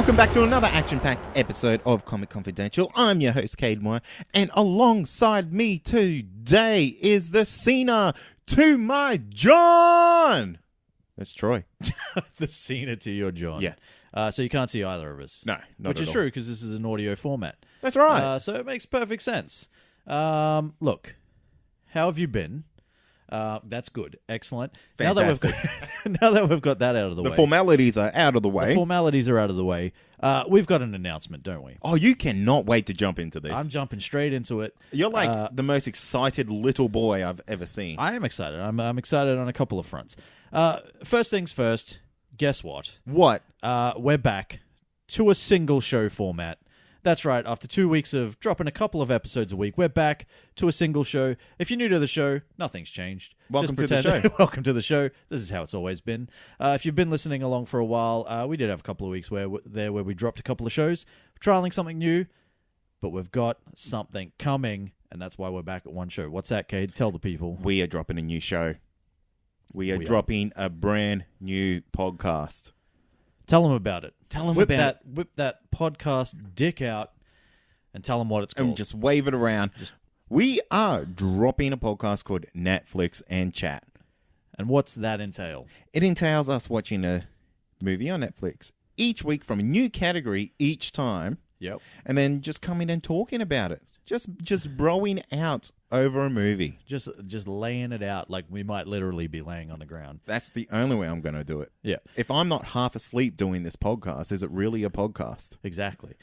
Welcome back to another action-packed episode of Comic Confidential. I'm your host, Kade Moore, and alongside me today is the Cena to my John. That's Troy. The Cena to your John. Yeah. So you can't see either of us. No, not Which at is all. true because this is an audio format. That's right. So it makes perfect sense. Look, how have you been? That's good. Excellent. Fantastic. Now that we've got that out of the way. The formalities are out of the way. The formalities are out of the way. We've got an announcement, don't we? Oh, you cannot wait to jump into this. I'm jumping straight into it. You're like the most excited little boy I've ever seen. I am excited. I'm excited on a couple of fronts. First things first, guess what? What? We're back to a single show format. That's right. After 2 weeks of dropping a couple of episodes a week, we're back to a single show. If you're new to the show, nothing's changed. Welcome Just to the pretend- show. Welcome to the show. This is how it's always been. If you've been listening along for a while, we did have a couple of weeks where we dropped a couple of shows, trialing something new, but we've got something coming, and that's why we're back at one show. What's that, Kade? Tell the people. We are dropping a new show. We are dropping a brand new podcast. Tell them about it. Tell them Whip about it. Whip that podcast dick out and tell them what it's called. And just wave it around. We are dropping a podcast called Netflix and Chat. And what's that entail? It entails us watching a movie on Netflix each week from a new category each time. Yep. And then just coming and talking about it. Just broing out over a movie. Just laying it out like we might literally be laying on the ground. That's the only way I'm going to do it. Yeah. If I'm not half asleep doing this podcast, is it really a podcast? Exactly.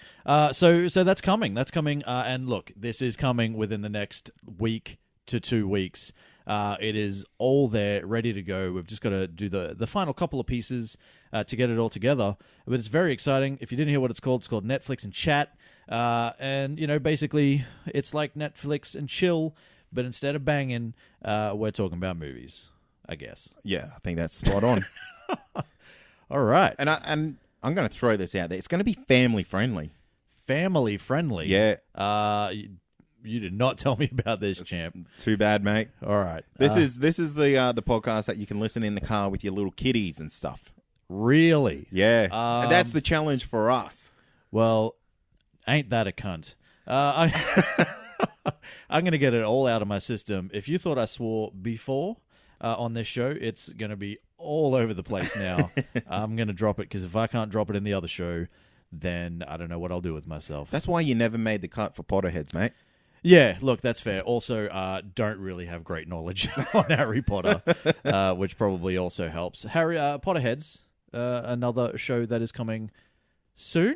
So that's coming. That's coming. And look, this is coming within the next week to 2 weeks. It is all there, ready to go. We've just got to do the final couple of pieces to get it all together. But it's very exciting. If you didn't hear what it's called Netflix and Chat. And, you know, basically, it's like Netflix and chill, but instead of banging, we're talking about movies, I guess. Yeah, I think that's spot on. All right. And I'm going to throw this out there. It's going to be family friendly. Family friendly. Yeah. You did not tell me about this, champ. Too bad, mate. All right. This is the podcast that you can listen in the car with your little kiddies and stuff. Really? Yeah. And that's the challenge for us. Well, ain't that a cunt? I'm going to get it all out of my system. If you thought I swore before on this show, it's going to be all over the place now. I'm going to drop it because if I can't drop it in the other show, then I don't know what I'll do with myself. That's why you never made the cut for Potterheads, mate. Yeah, look, that's fair. Also, don't really have great knowledge on Harry Potter, which probably also helps. Potterheads, another show that is coming soon.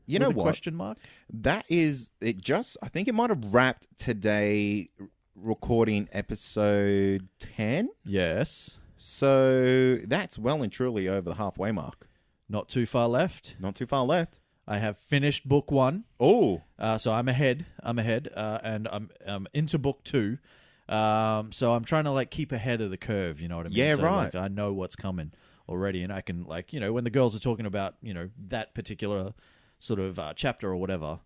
You know what? Question mark? That is it. I think it might have wrapped today, recording episode 10. Yes. So that's well and truly over the halfway mark. Not too far left. Not too far left. I have finished book 1. Oh. So I'm ahead. And I'm into book 2. So I'm trying to like keep ahead of the curve. You know what I mean? Yeah, so, right. Like, I know what's coming already, and I can like when the girls are talking about that particular sort of chapter or whatever,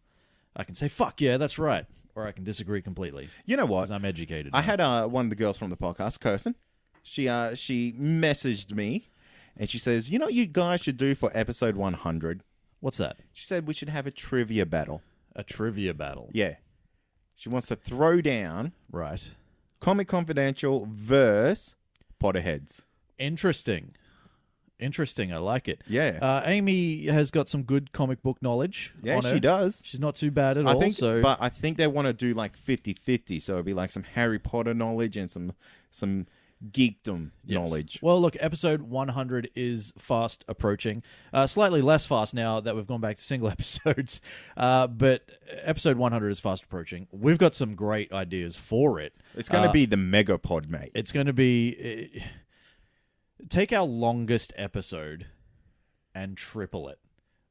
I can say fuck yeah, that's right, or I can disagree completely. You know what? Because I'm educated. I had one of the girls from the podcast, Kirsten. She messaged me, and she says, "You know what you guys should do for episode 100." What's that? She said we should have a trivia battle. A trivia battle. Yeah. She wants to throw down Right. Comic Confidential versus Potterheads. Interesting. I like it. Yeah. Amy has got some good comic book knowledge. Yeah, on her. she does. She's not too bad at I all. think, So, but I think they want to do like 50-50. So it'd be like some Harry Potter knowledge and some geekdom knowledge. Well, look, episode 100 is fast approaching. Slightly less fast now that we've gone back to single episodes. But episode 100 is fast approaching. We've got some great ideas for it. It's going to be the megapod, mate. It's going to be... take our longest episode and triple it.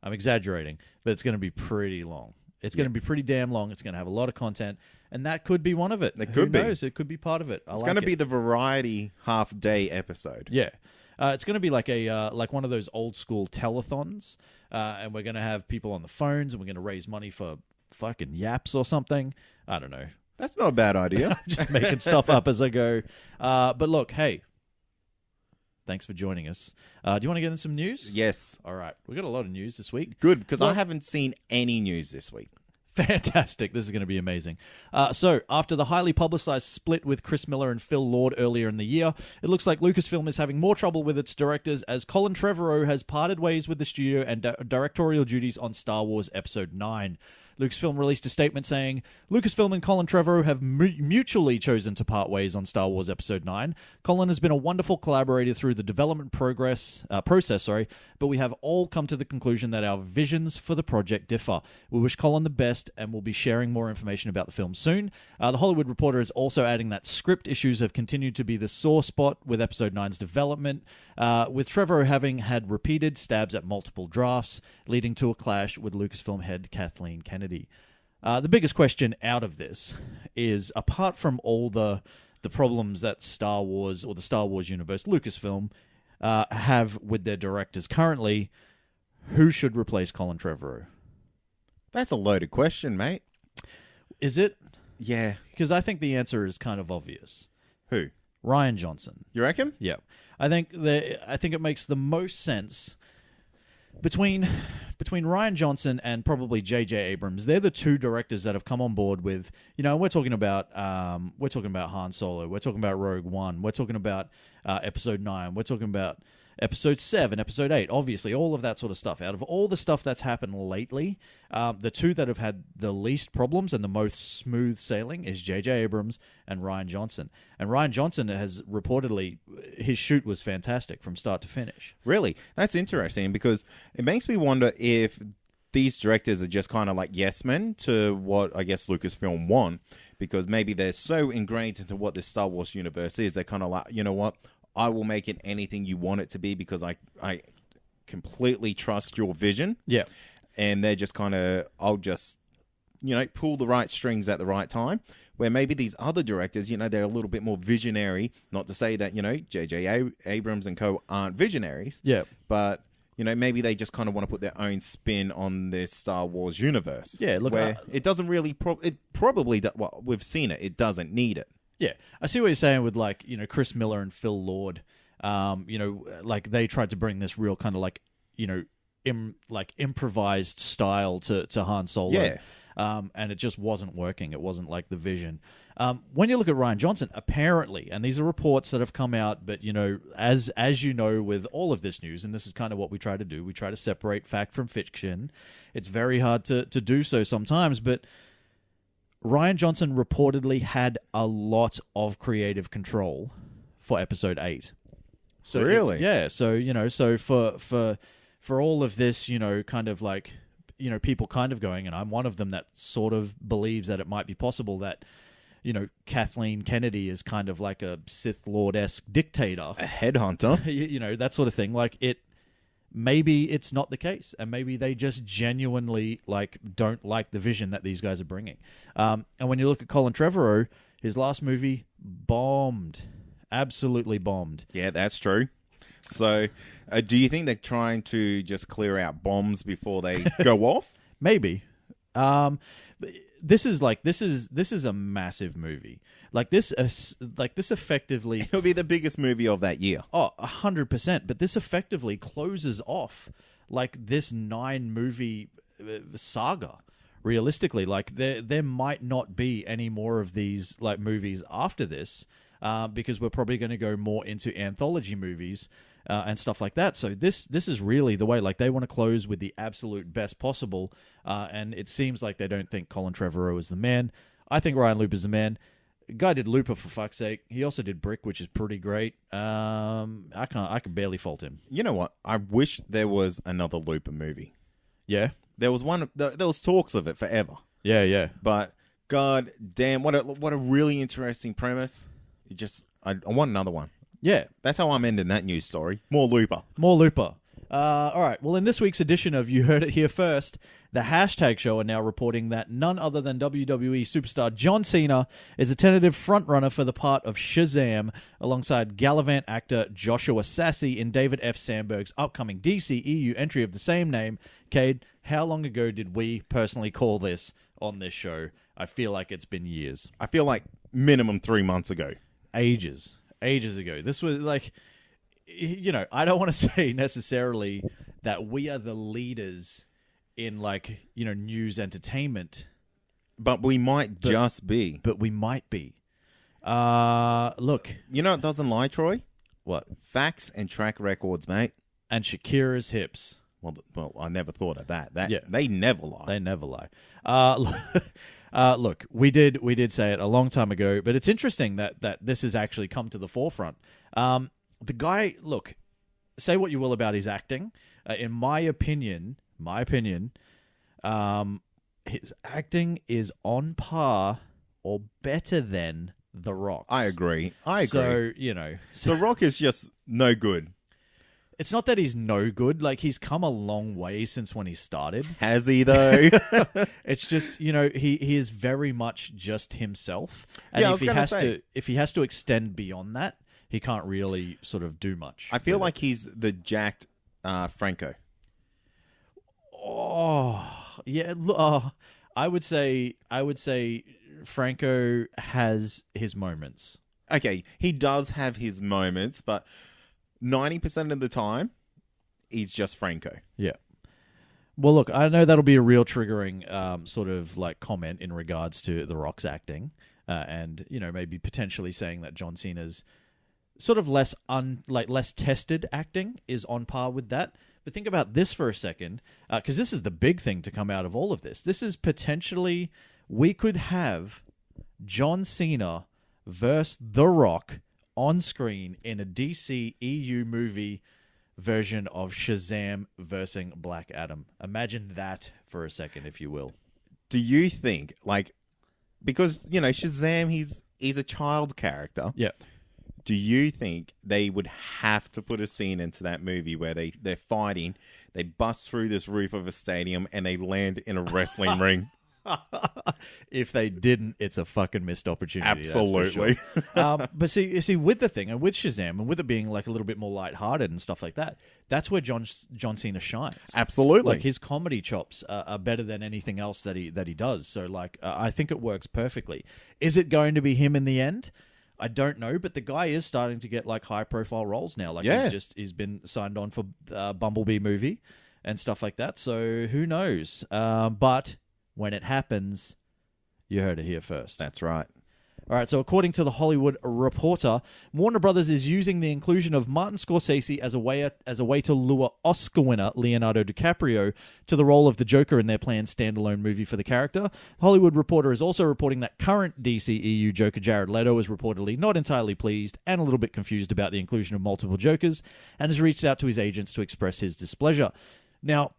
I'm exaggerating, but it's going to be pretty long. It's going to be pretty damn long. It's going to have a lot of content, and that could be one of it. It Who could be. knows? It could be part of it. It's going to be the variety half-day episode. Yeah. It's going to be like a like one of those old school telethons, and we're going to have people on the phones, and we're going to raise money for fucking yaps or something. I don't know. That's not a bad idea. Just making stuff up as I go. But look, hey, Thanks for joining us. Do you want to get in some news? Yes. All right. We've got a lot of news this week. Good, because I haven't seen any news this week. Fantastic. This is going to be amazing. So, after the highly publicized split with Chris Miller and Phil Lord earlier in the year, it looks like Lucasfilm is having more trouble with its directors as Colin Trevorrow has parted ways with the studio and directorial duties on Star Wars Episode 9. Lucasfilm released a statement saying, Lucasfilm and Colin Trevorrow have mutually chosen to part ways on Star Wars Episode 9. Colin has been a wonderful collaborator through the development process, but we have all come to the conclusion that our visions for the project differ. We wish Colin the best and will be sharing more information about the film soon. The Hollywood Reporter is also adding that script issues have continued to be the sore spot with Episode 9's development, with Trevorrow having had repeated stabs at multiple drafts, leading to a clash with Lucasfilm head Kathleen Kennedy. The biggest question out of this is, apart from all the problems that Star Wars or the Star Wars universe, Lucasfilm, have with their directors currently, who should replace Colin Trevorrow? That's a loaded question, mate. Is it? Yeah. Because I think the answer is kind of obvious. Who? Rian Johnson. You reckon? Yeah. I think it makes the most sense between Rian Johnson and probably J.J. Abrams. They're the two directors that have come on board with, we're talking about Han Solo, we're talking about Rogue One, we're talking about Episode 9, we're talking about Episode 7, Episode 8, obviously, all of that sort of stuff. Out of all the stuff that's happened lately, the two that have had the least problems and the most smooth sailing is J.J. Abrams and Rian Johnson. And Rian Johnson has reportedly, his shoot was fantastic from start to finish. Really? That's interesting, because it makes me wonder if these directors are just kind of like yes men to what I guess Lucasfilm want, because maybe they're so ingrained into what this Star Wars universe is, they're kind of like, you know what? I will make it anything you want it to be because I completely trust your vision. Yeah. And they're just kind of, I'll just, pull the right strings at the right time. Where maybe these other directors, they're a little bit more visionary. Not to say that, J.J. Abrams and co. aren't visionaries. Yeah. But, maybe they just kind of want to put their own spin on this Star Wars universe. Yeah, look. Where it doesn't really, well, we've seen it. It doesn't need it. Yeah, I see what you're saying with Chris Miller and Phil Lord. They tried to bring this real kind of improvised style to Han Solo. Yeah. And it just wasn't working. It wasn't like the vision. When you look at Rian Johnson, apparently, and these are reports that have come out, but as with all of this news, and this is kind of what we try to do, we try to separate fact from fiction. It's very hard to do so sometimes, but Rian Johnson reportedly had a lot of creative control for Episode 8. So really? So for all of this, kind of like, people kind of going, and I'm one of them that sort of believes that it might be possible that, Kathleen Kennedy is kind of like a Sith Lord-esque dictator. A headhunter. That sort of thing. Maybe it's not the case, and maybe they just genuinely don't like the vision that these guys are bringing. And when you look at Colin Trevorrow, his last movie bombed, absolutely bombed. Yeah, that's true. So, do you think they're trying to just clear out bombs before they go off? Maybe. This is a massive movie. This effectively, it'll be the biggest movie of that year. Oh, 100%. But this effectively closes off this 9-movie saga. Realistically, there might not be any more of these movies after this, because we're probably going to go more into anthology movies and stuff like that. So this is really the way. They want to close with the absolute best possible, and it seems like they don't think Colin Trevorrow is the man. I think Ryan Looper's the man. Guy did Looper, for fuck's sake. He also did Brick, which is pretty great. I can barely fault him. You know what? I wish there was another Looper movie. Yeah, there was one. There was talks of it forever. Yeah. But god damn, what a really interesting premise. I want another one. Yeah, that's how I'm ending that news story. More Looper. All right. Well, in this week's edition of You Heard It Here First, the Hashtag Show are now reporting that none other than WWE superstar John Cena is a tentative frontrunner for the part of Shazam, alongside Gallivant actor Joshua Sassy in David F. Sandberg's upcoming DCEU entry of the same name. Cade, how long ago did we personally call this on this show? I feel like it's been years. I feel like minimum 3 months ago. Ages ago. This was you know, I don't want to say necessarily that we are the leaders in, like, you know, news entertainment, But we might just be. but we might be. Look, You know, it doesn't lie, Troy. what? Facts and track records, mate. And Shakira's hips. Well, I never thought of that. Yeah. They never lie. They never lie. Look, we did say it a long time ago, but it's interesting that this has actually come to the forefront. The guy, look, say what you will about his acting. In my opinion, his acting is on par or better than The Rock's. I agree. So, you know, The Rock is just no good. it's not that he's no good. Like, he's come a long way since when he started. Has he, though? It's just, you know, he is very much just himself. And Yeah, I if was he gonna has say. if he has to extend beyond that, he can't really sort of do much. I feel with it. like he's the jacked Franco. Oh, yeah. I would say Franco has his moments. Okay, he does have his moments, but 90% of the time, he's just Franco. Yeah. Well, look, I know that'll be a real triggering sort of like comment in regards to The Rock's acting, and, you know, maybe potentially saying that John Cena's sort of less tested acting is on par with that. But think about this for a second, because this is the big thing to come out of all of this. This is potentially, we could have John Cena versus The Rock on screen in a DC EU movie version of Shazam versus Black Adam. Imagine that for a second, if you will. Do you think, like, because, you know, Shazam, he's a child character. Yeah. Do you think they would have to put a scene into that movie where they're fighting, they bust through this roof of a stadium, and they land in a wrestling ring? If they didn't, it's a fucking missed opportunity. Absolutely. That's for sure. But see, with the thing, and with Shazam, and with it being like a little bit more lighthearted and stuff like that, that's where John Cena shines. Absolutely. Like, his comedy chops are better than anything else that he does. So, like, I think it works perfectly. Is it going to be him in the end? I don't know, but the guy is starting to get, like, high profile roles now. Like, Yeah. he's been signed on for Bumblebee movie and stuff like that. So who knows? But when it happens, you heard it here first. That's right. All right, so according to The Hollywood Reporter, Warner Brothers is using the inclusion of Martin Scorsese as a way to lure Oscar winner Leonardo DiCaprio to the role of the Joker in their planned standalone movie for the character. The Hollywood Reporter is also reporting that current DCEU Joker Jared Leto is reportedly not entirely pleased and a little bit confused about the inclusion of multiple Jokers and has reached out to his agents to express his displeasure. Now,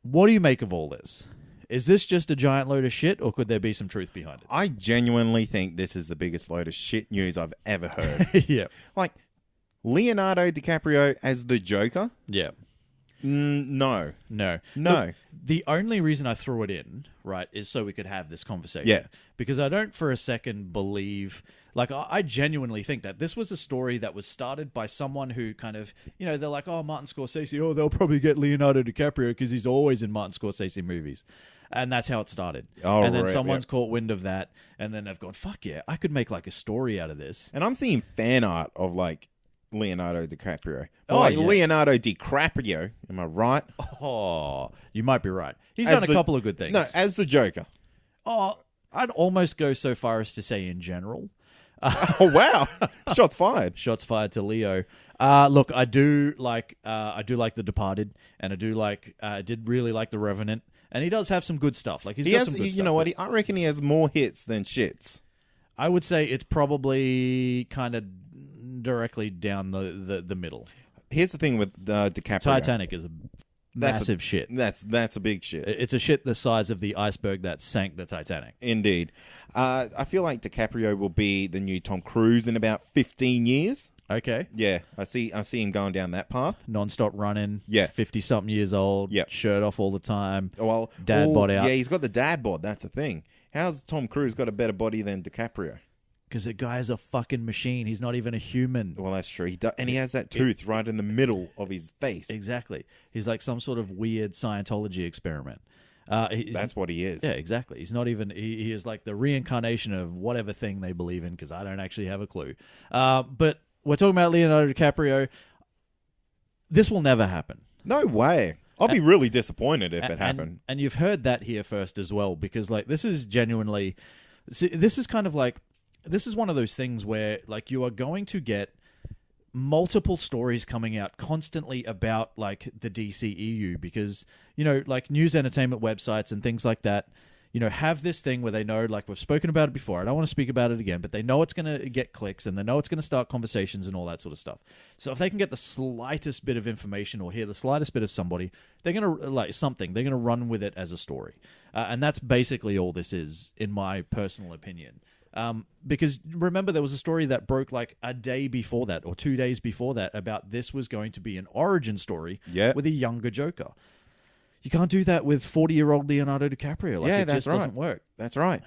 what do you make of all this? Is this just a giant load of shit, or could there be some truth behind it? I genuinely think this is the biggest load of shit news I've ever heard. Yeah. Like, Leonardo DiCaprio as the Joker? Yeah. No. No. No. Look, the only reason I threw it in, right, is so we could have this conversation. Yeah. Because I don't for a second believe... Like, I genuinely think that this was a story that was started by someone who kind of... You know, they're like, oh, Martin Scorsese, oh, they'll probably get Leonardo DiCaprio because he's always in Martin Scorsese movies. And that's how it started. Oh, and then right, someone's caught wind of that, and then they've gone, fuck yeah, I could make, like, a story out of this. And I'm seeing fan art of, like, Leonardo DiCaprio. Oh, Like, yeah. Leonardo DiCaprio. Am I right? Oh, you might be right. He's As done a couple of good things. No, as the Joker. Oh, I'd almost go so far as to say in general. Oh, wow. Shots fired. Shots fired to Leo. Look, I do like The Departed, and I did really like The Revenant, and he does have some good stuff. Like, He got has, some good you stuff, know what? but I reckon he has more hits than shits. I would say it's probably kind of directly down the middle. Here's the thing with DiCaprio. Titanic is a massive shit. That's a big shit. It's a shit the size of the iceberg that sank the Titanic. Indeed. I feel like DiCaprio will be the new Tom Cruise in about 15 years. Okay. Yeah, I see him going down that path. Non-stop running. Yeah. 50-something years old. Yeah. Shirt off all the time. Well, Dad bod out. Yeah, he's got the dad bod. That's the thing. How's Tom Cruise got a better body than DiCaprio? Because the guy's a fucking machine. He's not even a human. Well, that's true. And he has that tooth right in the middle of his face. Exactly. He's like some sort of weird Scientology experiment. That's what he is. Yeah, exactly. He's not even... He is like the reincarnation of whatever thing they believe in, because I don't actually have a clue. But we're talking about Leonardo DiCaprio. This will never happen. No way. I'll be really disappointed if it happened. And you've heard that here first as well, because like this is genuinely, this is kind of like, this is one of those things where like you are going to get multiple stories coming out constantly about like the DCEU, because, you know, like news entertainment websites and things like that, you know, have this thing where they know, like we've spoken about it before, I don't want to speak about it again, but they know it's going to get clicks and they know it's going to start conversations and all that sort of stuff. So if they can get the slightest bit of information or hear the slightest bit of somebody, they're going to, like something, they're going to run with it as a story. And that's basically all this is, in my personal opinion. Because remember, there was a story that broke like a day before that or 2 days before that about this was going to be an origin story with a younger Joker. You can't do that with 40-year-old Leonardo DiCaprio. Like, it just doesn't work. That's right.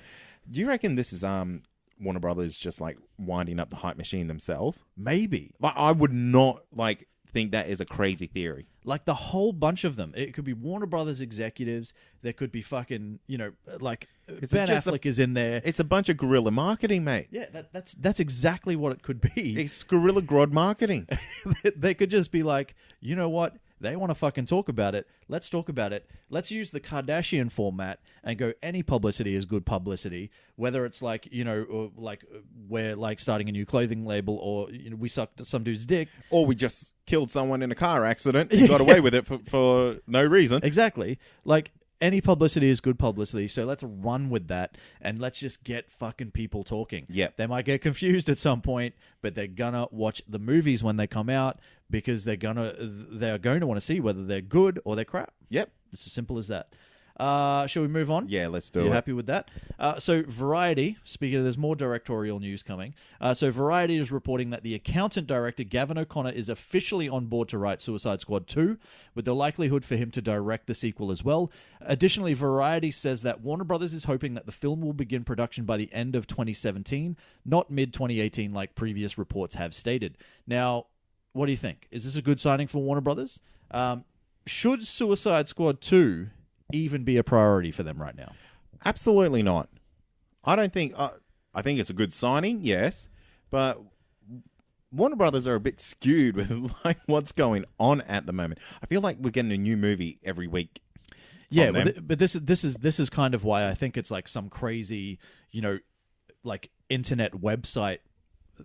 Do you reckon this is Warner Brothers just like winding up the hype machine themselves? Maybe. Like, I would not like think that is a crazy theory. Like the whole bunch of them. It could be Warner Brothers executives. There could be fucking, you know, like Ben Affleck is in there. It's a bunch of guerrilla marketing, mate. Yeah, that's exactly what it could be. It's guerrilla grod marketing. They could just be like, you know what? They want to fucking talk about it. Let's talk about it. Let's use the Kardashian format and go, any publicity is good publicity, whether it's like, you know, or like we're like starting a new clothing label, or, you know, we sucked some dude's dick. Or we just killed someone in a car accident and got away with it for no reason. Exactly. Like, any publicity is good publicity, so let's run with that and let's just get fucking people talking. Yep. They might get confused at some point, but they're gonna watch the movies when they come out because they're going to want to see whether they're good or they're crap. Yep. It's as simple as that. Shall we move on? Yeah, let's do it. You happy with that? So Variety, speaking of, there's more directorial news coming. So Variety is reporting that the accountant director, Gavin O'Connor, is officially on board to write Suicide Squad 2, with the likelihood for him to direct the sequel as well. Additionally, Variety says that Warner Brothers is hoping that the film will begin production by the end of 2017, not mid-2018 like previous reports have stated. Now, what do you think? Is this a good signing for Warner Brothers? Should Suicide Squad 2 even be a priority for them right now? Absolutely not. I don't think. I think it's a good signing, yes, but Warner Brothers are a bit skewed with like what's going on at the moment. I feel like we're getting a new movie every week. Yeah, but this is kind of why I think it's like some crazy, you know, like internet website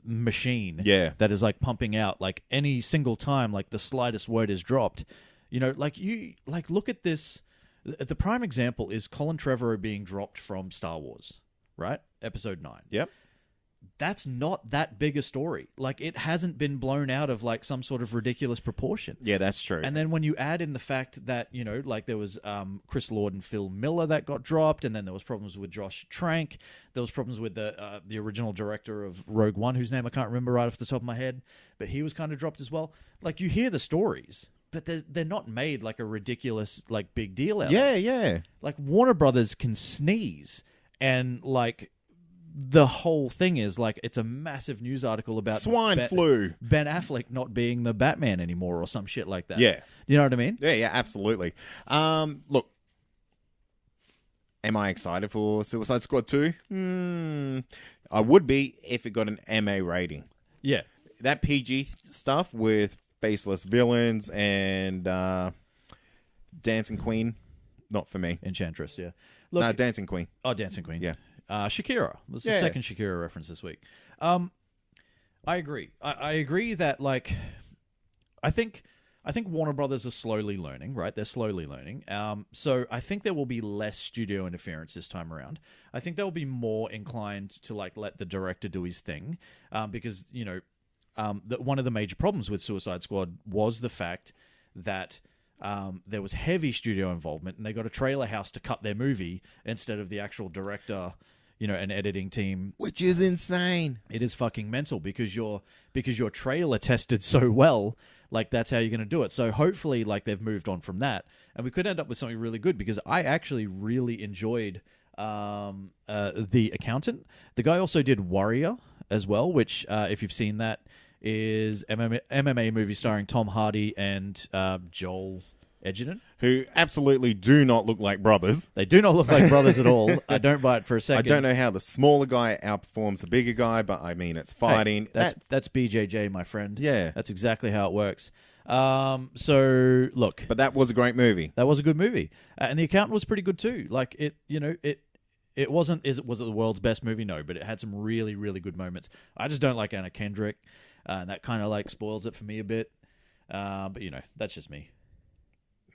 machine that is like pumping out like any single time like the slightest word is dropped. You know, like you like look at this. The prime example is Colin Trevorrow being dropped from Star Wars, right? Episode 9. Yep. That's not that big a story. Like, it hasn't been blown out of, like, some sort of ridiculous proportion. Yeah, that's true. And then when you add in the fact that, you know, like, there was Chris Lord and Phil Miller that got dropped, and then there was problems with Josh Trank. There was problems with the original director of Rogue One, whose name I can't remember right off the top of my head, but he was kind of dropped as well. Like, you hear the stories, but they're not made like a ridiculous, like, big deal out of it. Yeah. Like, Warner Brothers can sneeze, and, like, the whole thing is, like, it's a massive news article about swine flu. Ben Affleck not being the Batman anymore or some shit like that. Yeah. You know what I mean? Yeah, absolutely. Look, am I excited for Suicide Squad 2? I would be if it got an MA rating. Yeah. That PG stuff with faceless villains and Dancing Queen, not for me. Enchantress, yeah. Look, no, Dancing Queen. Oh, Dancing Queen. Yeah. Shakira. This is the second Shakira reference this week. I agree. I agree that, like, I think Warner Brothers are slowly learning, right? They're slowly learning. So I think there will be less studio interference this time around. I think they'll be more inclined to, like, let the director do his thing, because, you know, one of the major problems with Suicide Squad was the fact that there was heavy studio involvement, and they got a trailer house to cut their movie instead of the actual director, you know, an editing team, which is insane. It is fucking mental because your trailer tested so well. Like, that's how you're going to do it. So hopefully, like, they've moved on from that, and we could end up with something really good, because I actually really enjoyed The Accountant. The guy also did Warrior as well, which, if you've seen that, is MMA movie starring Tom Hardy and Joel Edgerton, who absolutely do not look like brothers. They do not look like brothers at all. I don't buy it for a second. I don't know how the smaller guy outperforms the bigger guy, but I mean, it's fighting. Hey, that's BJJ, my friend. Yeah. That's exactly how it works. So look, But that was a great movie. that was a good movie, and The Accountant was pretty good too. Like it wasn't. Was it the world's best movie? No, but it had some really, really good moments. I just don't like Anna Kendrick, and that kind of like spoils it for me a bit. But that's just me.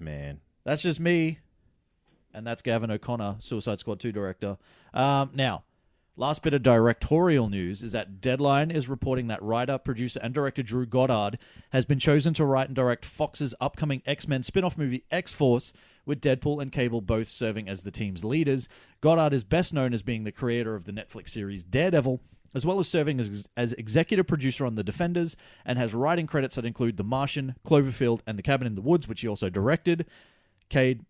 Man. That's just me, and that's Gavin O'Connor, Suicide Squad 2 director. Now, last bit of directorial news is that Deadline is reporting that writer, producer, and director Drew Goddard has been chosen to write and direct Fox's upcoming X-Men spin-off movie X-Force, with Deadpool and Cable both serving as the team's leaders. Goddard is best known as being the creator of the Netflix series Daredevil, as well as serving as executive producer on The Defenders, and has writing credits that include The Martian, Cloverfield, and The Cabin in the Woods, which he also directed. Cade,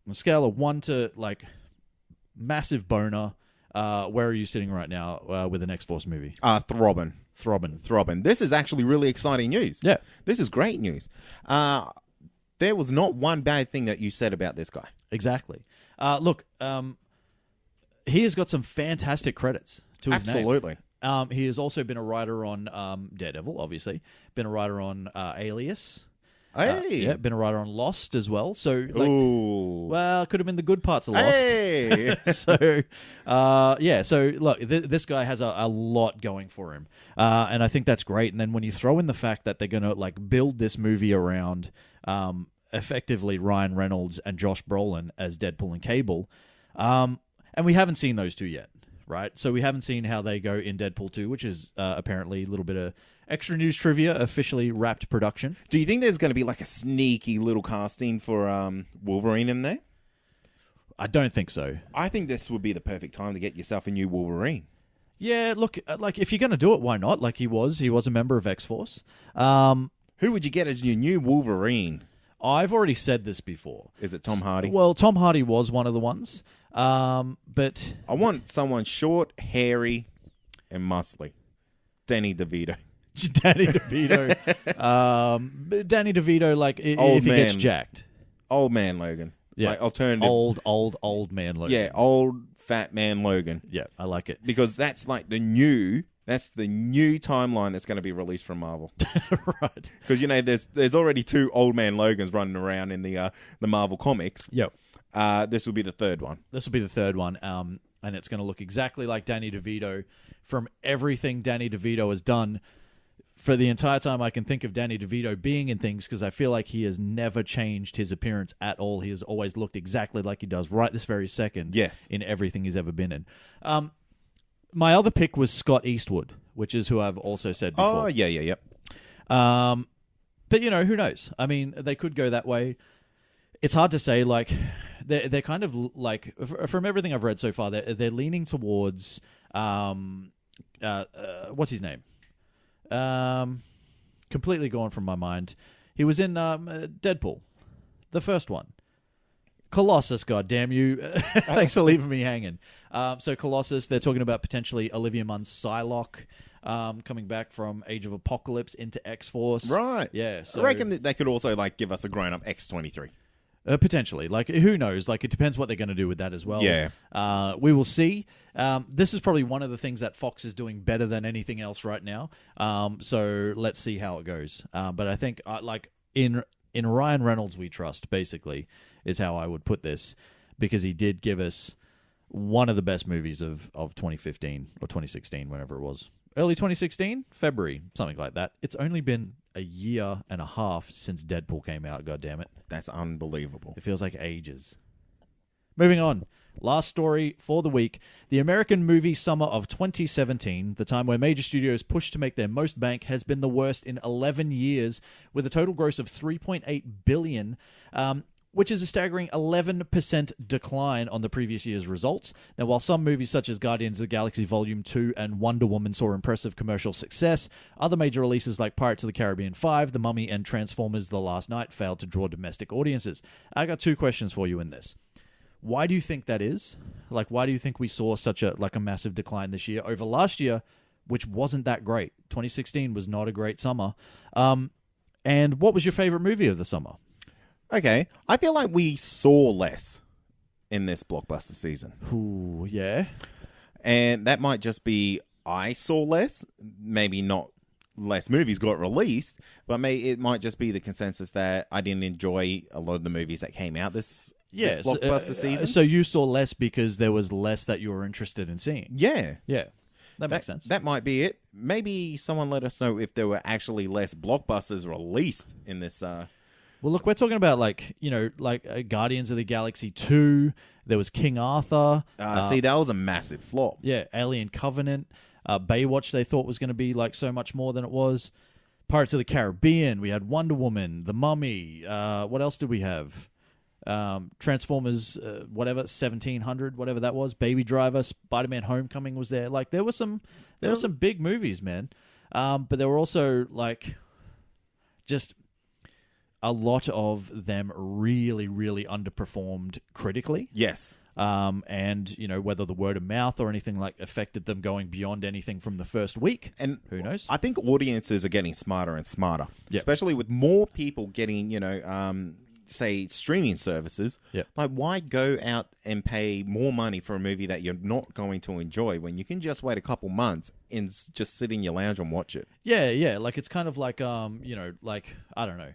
on a scale of 1 to, like, massive boner, where are you sitting right now with the X-Force movie? Throbbing. Throbbing. This is actually really exciting news. Yeah. This is great news. There was not one bad thing that you said about this guy. Exactly. Look, he has got some fantastic credits to his name. Absolutely. He has also been a writer on Daredevil, obviously. Been a writer on Alias. Hey. Been a writer on Lost as well. So, like, Ooh. well, it could have been the good parts of Lost. Hey. So, So, look, this guy has a lot going for him, and I think that's great. And then when you throw in the fact that they're going to like build this movie around, effectively Ryan Reynolds and Josh Brolin as Deadpool and Cable, and we haven't seen those two yet, right? So we haven't seen how they go in Deadpool 2, which is apparently a little bit of extra news trivia, officially wrapped production. Do you think there's going to be like a sneaky little casting for Wolverine in there? I don't think so. I think this would be the perfect time to get yourself a new Wolverine. Yeah, look, like if you're going to do it, why not? Like he was a member of X-Force. Who would you get as your new Wolverine? I've already said this before. Is it Tom Hardy? Well, Tom Hardy was one of the ones, but I want someone short, hairy, and muscly. Danny DeVito. Danny DeVito. Danny DeVito, like if he gets jacked. Old man Logan. Yeah. Like alternative. Old man Logan. Yeah, old fat man Logan. Yeah, I like it. Because that's like the new timeline that's going to be released from Marvel. Right. Because there's already 2 old man Logans running around in the Marvel comics. Yep. This will be the third one. This will be the third one. And it's going to look exactly like Danny DeVito from everything Danny DeVito has done. For the entire time I can think of Danny DeVito being in things, because I feel like he has never changed his appearance at all. He has always looked exactly like he does right this very second. Yes. In everything he's ever been in. My other pick was Scott Eastwood, which is who I've also said before. Oh, yeah. But, who knows? I mean, they could go that way. It's hard to say. Like, they're kind of like, from everything I've read so far, they're leaning towards, what's his name? Completely gone from my mind. He was in Deadpool, the first one. Colossus, goddamn you! Thanks for leaving me hanging. So Colossus, they're talking about potentially Olivia Munn's Psylocke coming back from Age of Apocalypse into X-Force. Right. Yeah. So I reckon that they could also like give us a grown-up X-23. Potentially. Like, who knows? Like, it depends what they're going to do with that as well. Yeah. We will see. This is probably one of the things that Fox is doing better than anything else right now. So let's see how it goes. But I think, in Ryan Reynolds we trust, basically, is how I would put this, because he did give us one of the best movies of 2015 or 2016, whenever it was. Early 2016? February, something like that. It's only been a year and a half since Deadpool came out, goddammit. That's unbelievable. It feels like ages. Moving on. Last story for the week. The American movie summer of 2017, the time where major studios pushed to make their most bank, has been the worst in 11 years, with a total gross of $3.8 billion, which is a staggering 11% decline on the previous year's results. Now, while some movies such as Guardians of the Galaxy Volume 2 and Wonder Woman saw impressive commercial success, other major releases like Pirates of the Caribbean 5, The Mummy, and Transformers The Last Night failed to draw domestic audiences. I got 2 questions for you in this. Why do you think that is? Like, why do you think we saw such a massive decline this year over last year, which wasn't that great? 2016 was not a great summer. And what was your favorite movie of the summer? Okay. I feel like we saw less in this blockbuster season. Ooh, yeah. And that might just be I saw less, maybe not less movies got released, but it might just be the consensus that I didn't enjoy a lot of the movies that came out this blockbuster season. So you saw less because there was less that you were interested in seeing. Yeah. That makes sense. That might be it. Maybe someone let us know if there were actually less blockbusters released in this. Well, look, we're talking about Guardians of the Galaxy 2. There was King Arthur. See, that was a massive flop. Yeah, Alien Covenant. Baywatch they thought was going to be like so much more than it was. Pirates of the Caribbean. We had Wonder Woman, The Mummy. What else did we have? Transformers, 1700, whatever that was. Baby Driver, Spider-Man: Homecoming was there. Like there were some big movies, man. But there were also just a lot of them really, really underperformed critically. Yes. And whether the word of mouth or anything affected them going beyond anything from the first week, and who knows? I think audiences are getting smarter and smarter, especially with more people getting say streaming services. Like, why go out and pay more money for a movie that you're not going to enjoy when you can just wait a couple months and just sit in your lounge and watch it? Yeah. Like it's kind of like I don't know.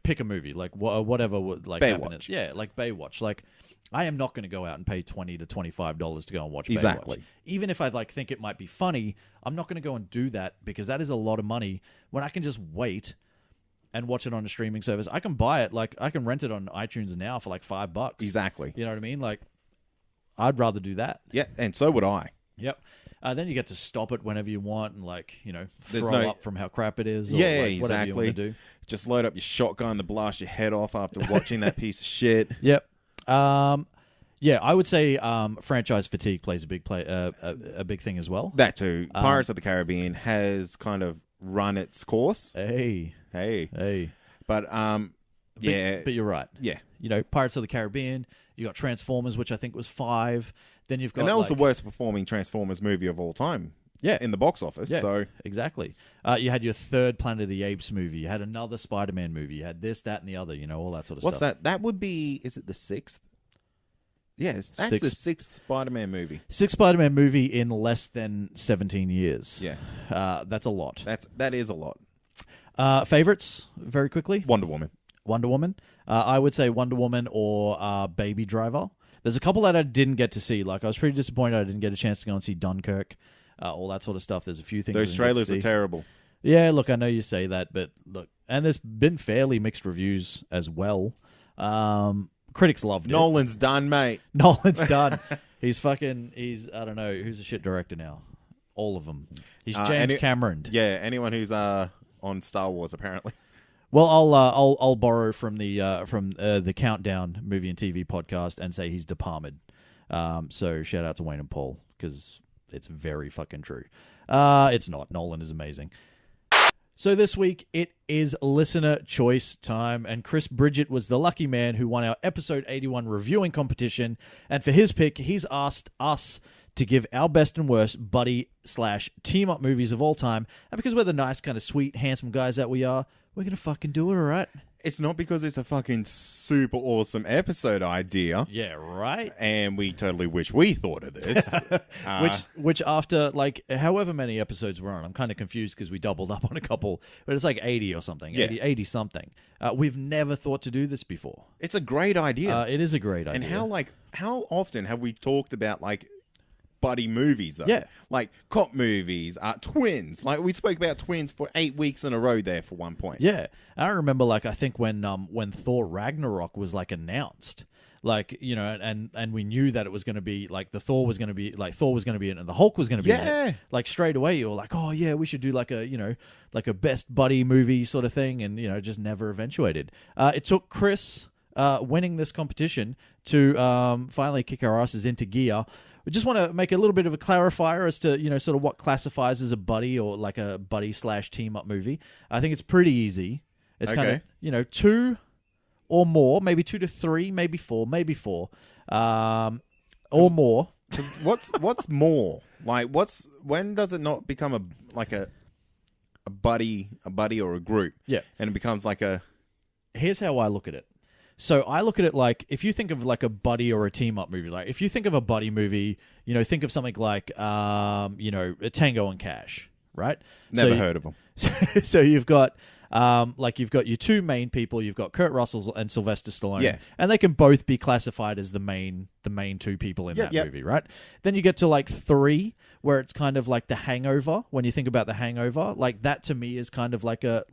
Pick a movie whatever would Baywatch. Yeah, like Baywatch. Like I am not going to go out and pay $20 to $25 to go and watch exactly. Baywatch. Even if I think it might be funny, I'm not going to go and do that because that is a lot of money when I can just wait and watch it on a streaming service. I can buy it, I can rent it on iTunes now for $5. Exactly. You know what I mean? I'd rather do that. Yeah, and so would I. Yep. Then you get to stop it whenever you want and throw up from how crap it is. Or exactly. Whatever you want to do. Just load up your shotgun to blast your head off after watching that piece of shit. Yep. I would say franchise fatigue plays a big thing as well. That too. Pirates of the Caribbean has kind of run its course. Hey. But but you're right. Yeah. Pirates of the Caribbean. You got Transformers, which I think was 5. Then you've got, and that was the worst performing Transformers movie of all time. Yeah, in the box office. Yeah, so exactly. You had your third Planet of the Apes movie. You had another Spider-Man movie. You had this, that, and the other. All that sort of stuff. What's that? That would be. Is it the 6th? Yes, that's the 6th Spider-Man movie. 6th Spider-Man movie in less than 17 years. Yeah, that's a lot. That is a lot. Favorites, very quickly. Wonder Woman. I would say Wonder Woman or Baby Driver. There's a couple that I didn't get to see. I was pretty disappointed I didn't get a chance to go and see Dunkirk. All that sort of stuff. There's a few things. Those trailers are terrible. Yeah, look, I know you say that, but look, and there's been fairly mixed reviews as well. Critics loved it. Nolan's done, mate. Nolan's done. He's I don't know, who's a shit director now? All of them. He's James Cameron. Yeah, anyone who's on Star Wars apparently. Well, I'll borrow from the Countdown movie and TV podcast and say he's departed. So shout out to Wayne and Paul because it's very fucking true. It's not. Nolan is amazing. So this week, it is listener choice time, and Chris Bridgett was the lucky man who won our episode 81 reviewing competition, and for his pick, he's asked us to give our best and worst buddy/team-up movies of all time, and because we're the nice, kind of sweet, handsome guys that we are, we're going to fucking do it, all right? It's not because it's a fucking super awesome episode idea. Yeah, right? And we totally wish we thought of this. Which after, however many episodes we're on, I'm kind of confused because we doubled up on a couple, but it's 80 or something, 80 something. We've never thought to do this before. It's a great idea. It is a great idea. And how often have we talked about, buddy movies, though? Yeah. Cop movies, twins. We spoke about twins for 8 weeks in a row there for one point. Yeah. I remember, I think when Thor Ragnarok was, announced, and we knew that it was going to be, Thor was going to be in it and the Hulk was going to be in it. Straight away, you were like, oh, yeah, we should do, a best buddy movie sort of thing, and, just never eventuated. It took Chris winning this competition to finally kick our asses into gear. We just want to make a little bit of a clarifier as to, sort of what classifies as a buddy or a buddy/team-up movie. I think it's pretty easy. It's kind of, 2 or more, maybe 2 to 3, maybe 4, or more. What's more? When does it not become a buddy or a group? Yeah. And it becomes Here's how I look at it. So I look at it if you think of a buddy or a team-up movie, if you think of a buddy movie, think of something like, a Tango and Cash, right? Never heard of them. So you've got you've got your two main people. You've got Kurt Russell and Sylvester Stallone. Yeah. And they can both be classified as the main two people in that movie, right? Then you get to like 3, where it's kind of like The Hangover. When you think about The Hangover, like that to me is kind of like a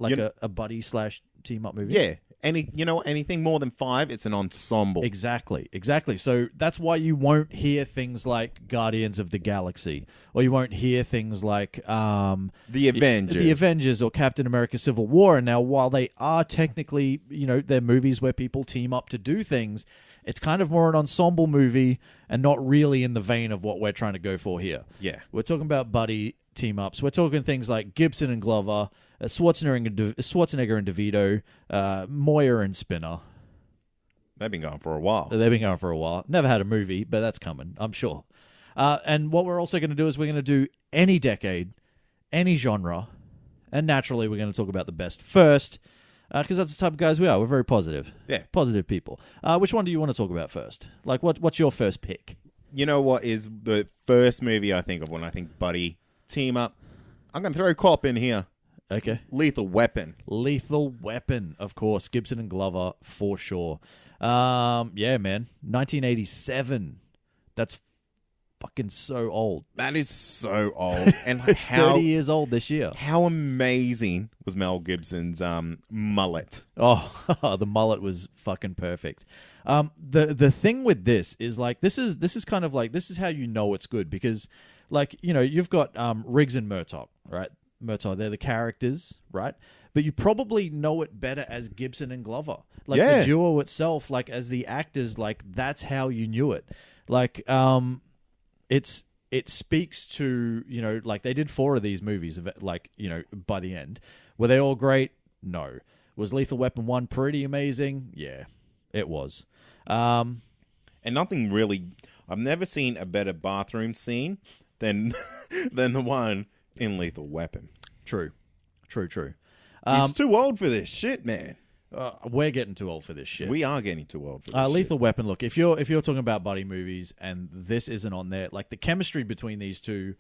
buddy / team up movie. Yeah. Anything more than 5, it's an ensemble. Exactly. So that's why you won't hear things like Guardians of the Galaxy, or you won't hear things like The Avengers or Captain America: Civil War. And now, while they are technically, they're movies where people team up to do things, it's kind of more an ensemble movie and not really in the vein of what we're trying to go for here. Yeah. We're talking about buddy team ups. We're talking things like Gibson and Glover, Schwarzenegger and DeVito, Moyer and Spinner. They've been going for a while. Never had a movie, but that's coming, I'm sure. And what we're also going to do is we're going to do any decade, any genre, and naturally we're going to talk about the best first, because that's the type of guys we are. We're very positive. Yeah. Positive people. Which one do you want to talk about first? Like, what's your first pick? You know what is the first movie I think of when I think buddy team up? I'm going to throw Cop in here. Okay. Lethal Weapon, of course. Gibson and Glover, for sure. Yeah, man. 1987. That's fucking so old. That is so old. And It's 30 years old this year. How amazing was Mel Gibson's mullet? Oh, the mullet was fucking perfect. The thing with this is like this is kind of like, this is how you know it's good, because like, you've got Riggs and Murtaugh, right? Murtaugh, they're the characters, right? But you probably know it better as Gibson and Glover. Like the duo itself, like as the actors, like that's how you knew it. Like it speaks to, like they did 4 of these movies, like, by the end. Were they all great? No. Was Lethal Weapon 1 pretty amazing? Yeah, it was. And nothing really, I've never seen a better bathroom scene than the one in Lethal Weapon. True. He's too old for this shit, man. We're getting too old for this shit. We are getting too old for this Lethal shit. Weapon, look, if you're talking about buddy movies and this isn't on there, like the chemistry between these two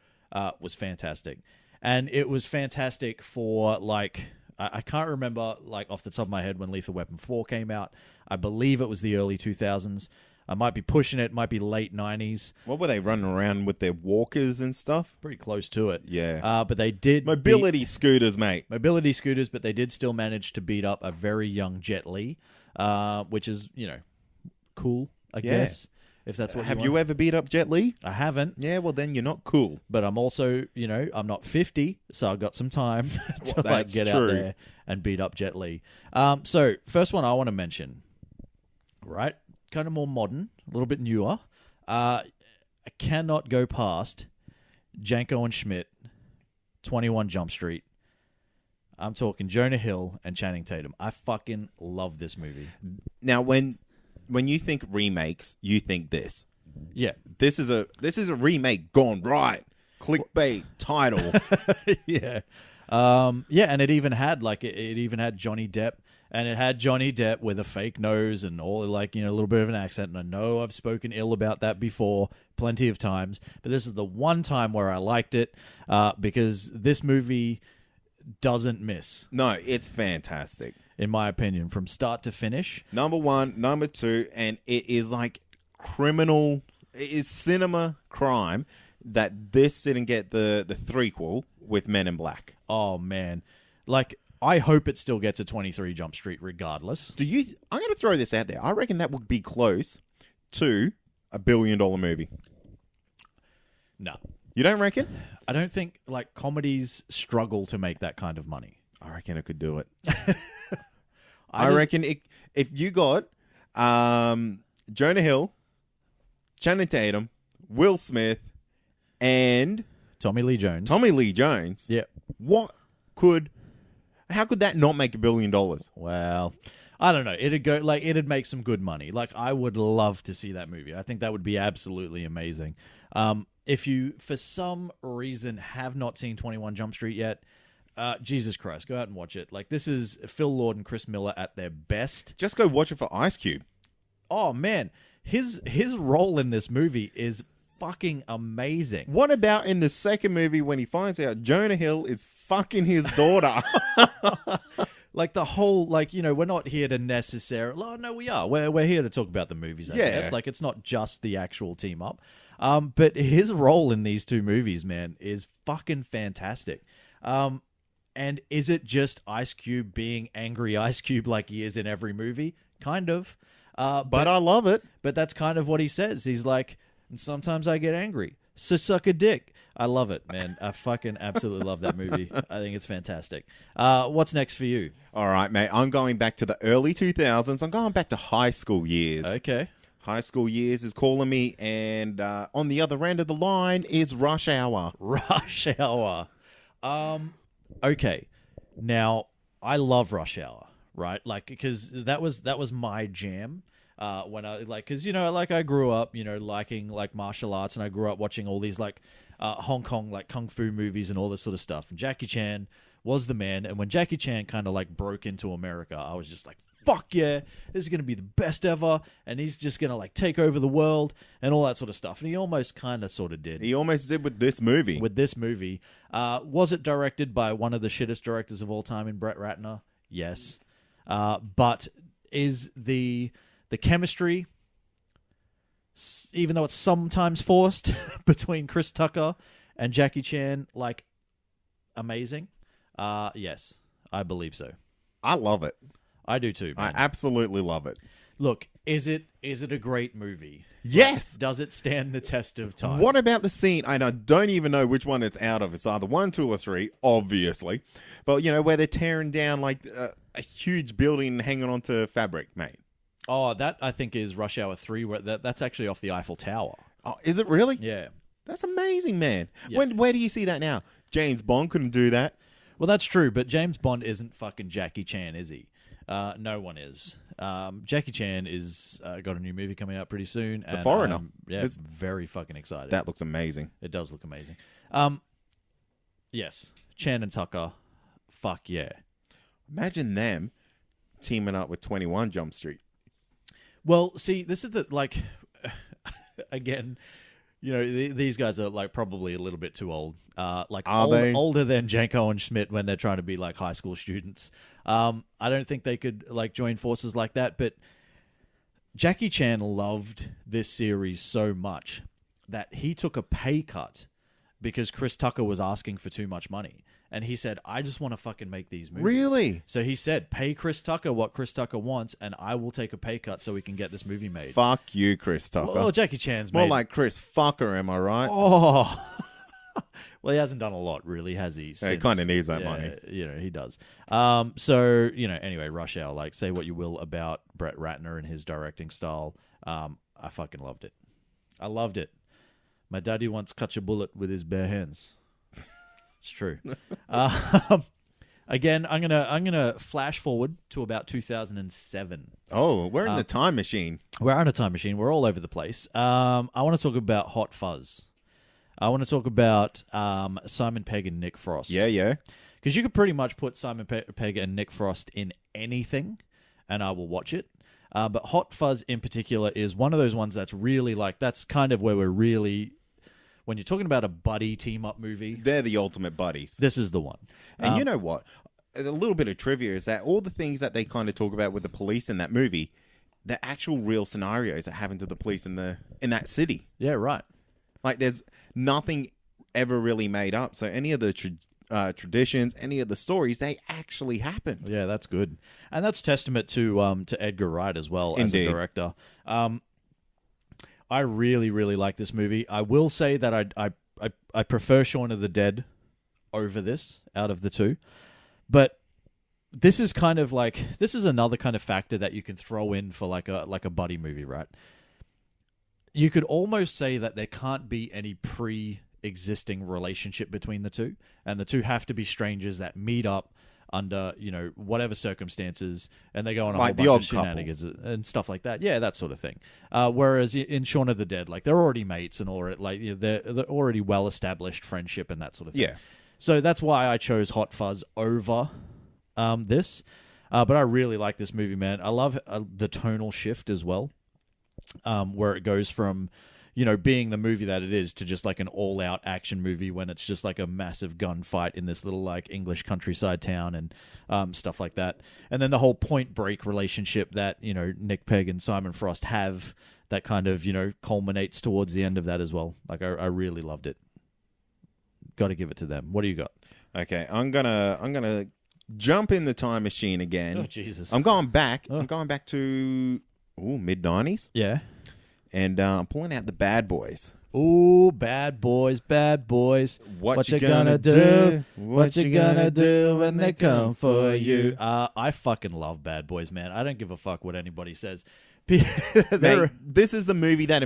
was fantastic. And it was fantastic for like, I can't remember like off the top of my head when Lethal Weapon 4 came out. I believe it was the early 2000s. I might be pushing it, might be late 90s. What were they running around with their walkers and stuff? Pretty close to it. Yeah. But they did... Mobility scooters, mate. Mobility scooters, but they did still manage to beat up a very young Jet Li, which is, cool, I guess, if that's what Have you ever beat up Jet Li? I haven't. Yeah, well, then you're not cool. But I'm also, I'm not 50, so I've got some time to like get out there and beat up Jet Li. So, first one I want to mention, right? Kind of more modern, a little bit newer. I cannot go past Janko and Schmidt, 21 Jump Street. I'm talking Jonah Hill and Channing Tatum. I fucking love this movie. Now, when you think remakes, you think this. Yeah. This is a remake gone right. Clickbait title. Yeah. Yeah, and it even had Johnny Depp. And it had Johnny Depp with a fake nose and all, like, a little bit of an accent. And I know I've spoken ill about that before plenty of times. But this is the one time where I liked it because this movie doesn't miss. No, it's fantastic. In my opinion, from start to finish. Number 1, number 2, and it is like criminal. It is cinema crime that this didn't get the threequel with Men in Black. Oh, man. Like... I hope it still gets a 23 Jump Street regardless. I'm going to throw this out there. I reckon that would be close to $1 billion movie. No. You don't reckon? I don't think, like, comedies struggle to make that kind of money. I reckon it could do it. I reckon if you got Jonah Hill, Channing Tatum, Will Smith, and... Tommy Lee Jones. Yeah. How could that not make $1 billion? Well, I don't know. It'd make some good money. Like, I would love to see that movie. I think that would be absolutely amazing. If you, for some reason, have not seen 21 Jump Street yet, Jesus Christ, go out and watch it. Like, this is Phil Lord and Chris Miller at their best. Just go watch it for Ice Cube. Oh, man. His role in this movie is fucking amazing. What about in the second movie when he finds out Jonah Hill is fucking his daughter? Like the whole, like, you know, we're not here to necessarily. Oh, no, we are. We're here to talk about the movies, I guess. Like, it's not just the actual team up. But his role in these two movies, man, is fucking fantastic. And is it just Ice Cube being angry Ice Cube like he is in every movie? Kind of. But I love it. But that's kind of what he says. He's like, sometimes I get angry. So suck a dick. I love it, man. I fucking absolutely love that movie. I think it's fantastic. What's next for you? All right, mate. I'm going back to the early 2000s. I'm going back to high school years. Okay. High school years is calling me, and on the other end of the line is Rush Hour. Rush Hour. Okay. Now, I love Rush Hour, right? Like, because that was my jam. When I like, because you know, like I grew up, you know, liking like martial arts, and I grew up watching all these like Hong Kong like kung fu movies and all this sort of stuff. And Jackie Chan was the man. And when Jackie Chan kind of like broke into America, I was just like, fuck yeah, this is gonna be the best ever, and he's just gonna like take over the world and all that sort of stuff. And he almost kind of sort of did. He almost did with this movie. Was it directed by one of the shittest directors of all time in Brett Ratner? Yes. But is the chemistry, even though it's sometimes forced, between Chris Tucker and Jackie Chan, like, amazing? Yes, I believe so. I love it. I do too, man. I absolutely love it. Look, is it a great movie? Yes. Like, does it stand the test of time? What about the scene? And I don't even know which one it's out of. It's either 1, 2, or 3, obviously. But, you know, where they're tearing down, like, a huge building and hanging onto fabric, mate. Oh, that, I think, is Rush Hour 3. Where that's actually off the Eiffel Tower. Oh, is it really? Yeah. That's amazing, man. Yeah. Where do you see that now? James Bond couldn't do that. Well, that's true, but James Bond isn't fucking Jackie Chan, is he? No one is. Jackie Chan is got a new movie coming out pretty soon. The Foreigner. Yeah, very fucking excited. That looks amazing. It does look amazing. Yes, Chan and Tucker. Fuck yeah. Imagine them teaming up with 21 Jump Street. Well, see, this is the, like, again, you know, these guys are, like, probably a little bit too old. Like, older than Janko and Schmidt when they're trying to be, like, high school students. I don't think they could, like, join forces like that, but Jackie Chan loved this series so much that he took a pay cut because Chris Tucker was asking for too much money. And he said, I just want to fucking make these movies. Really? So he said, pay Chris Tucker what Chris Tucker wants, and I will take a pay cut so we can get this movie made. Fuck you, Chris Tucker. Well, Jackie Chan's more made... like Chris Fucker, am I right? Oh. Well, he hasn't done a lot, really, has he? Yeah, he kind of needs that money. You know, he does. So, you know, anyway, Rush Hour, like, say what you will about Brett Ratner and his directing style. I fucking loved it. I loved it. My daddy once cut a bullet with his bare hands. It's true. Again, I'm gonna flash forward to about 2007. Oh, we're in the time machine. We're on a time machine. We're all over the place. I want to talk about Hot Fuzz. I want to talk about Simon Pegg and Nick Frost. Yeah. Because you could pretty much put Simon Pegg and Nick Frost in anything, and I will watch it. But Hot Fuzz in particular is one of those ones that's really like, that's kind of where we're really... When you're talking about a buddy team-up movie... They're the ultimate buddies. This is the one. And you know what? A little bit of trivia is that all the things that they kind of talk about with the police in that movie, they're actual real scenarios that happen to the police in that city. Yeah, right. Like, there's nothing ever really made up. So any of the traditions, any of the stories, they actually happened. Yeah, that's good. And that's testament to Edgar Wright as well. Indeed. As a director. I really, really like this movie. I will say that I prefer Shaun of the Dead over this out of the two. But this is kind of like, this is another kind of factor that you can throw in for like a buddy movie, right? You could almost say that there can't be any pre-existing relationship between the two, and the two have to be strangers that meet up under, you know, whatever circumstances, and they go on a whole bunch of shenanigans and stuff like that. Yeah, that sort of thing. Whereas in Shaun of the Dead, like, they're already mates and already, like, you know, they're already well-established friendship and that sort of thing. Yeah. So that's why I chose Hot Fuzz over this. But I really like this movie, man. I love the tonal shift as well, where it goes from, being the movie that it is, to just like an all-out action movie when it's just like a massive gunfight in this little like English countryside town and stuff like that. And then the whole Point Break relationship that, Nick Pegg and Simon Frost have, that kind of, culminates towards the end of that as well. Like I really loved it. Got to give it to them. What do you got? Okay, I'm gonna jump in the time machine again. Oh Jesus! I'm going back. I'm going back to mid-90s. Yeah. And I'm pulling out the Bad Boys. Ooh, bad boys, bad boys. What you gonna do? What you gonna do when they come for you? I fucking love Bad Boys, man. I don't give a fuck what anybody says. Mate, this is the movie that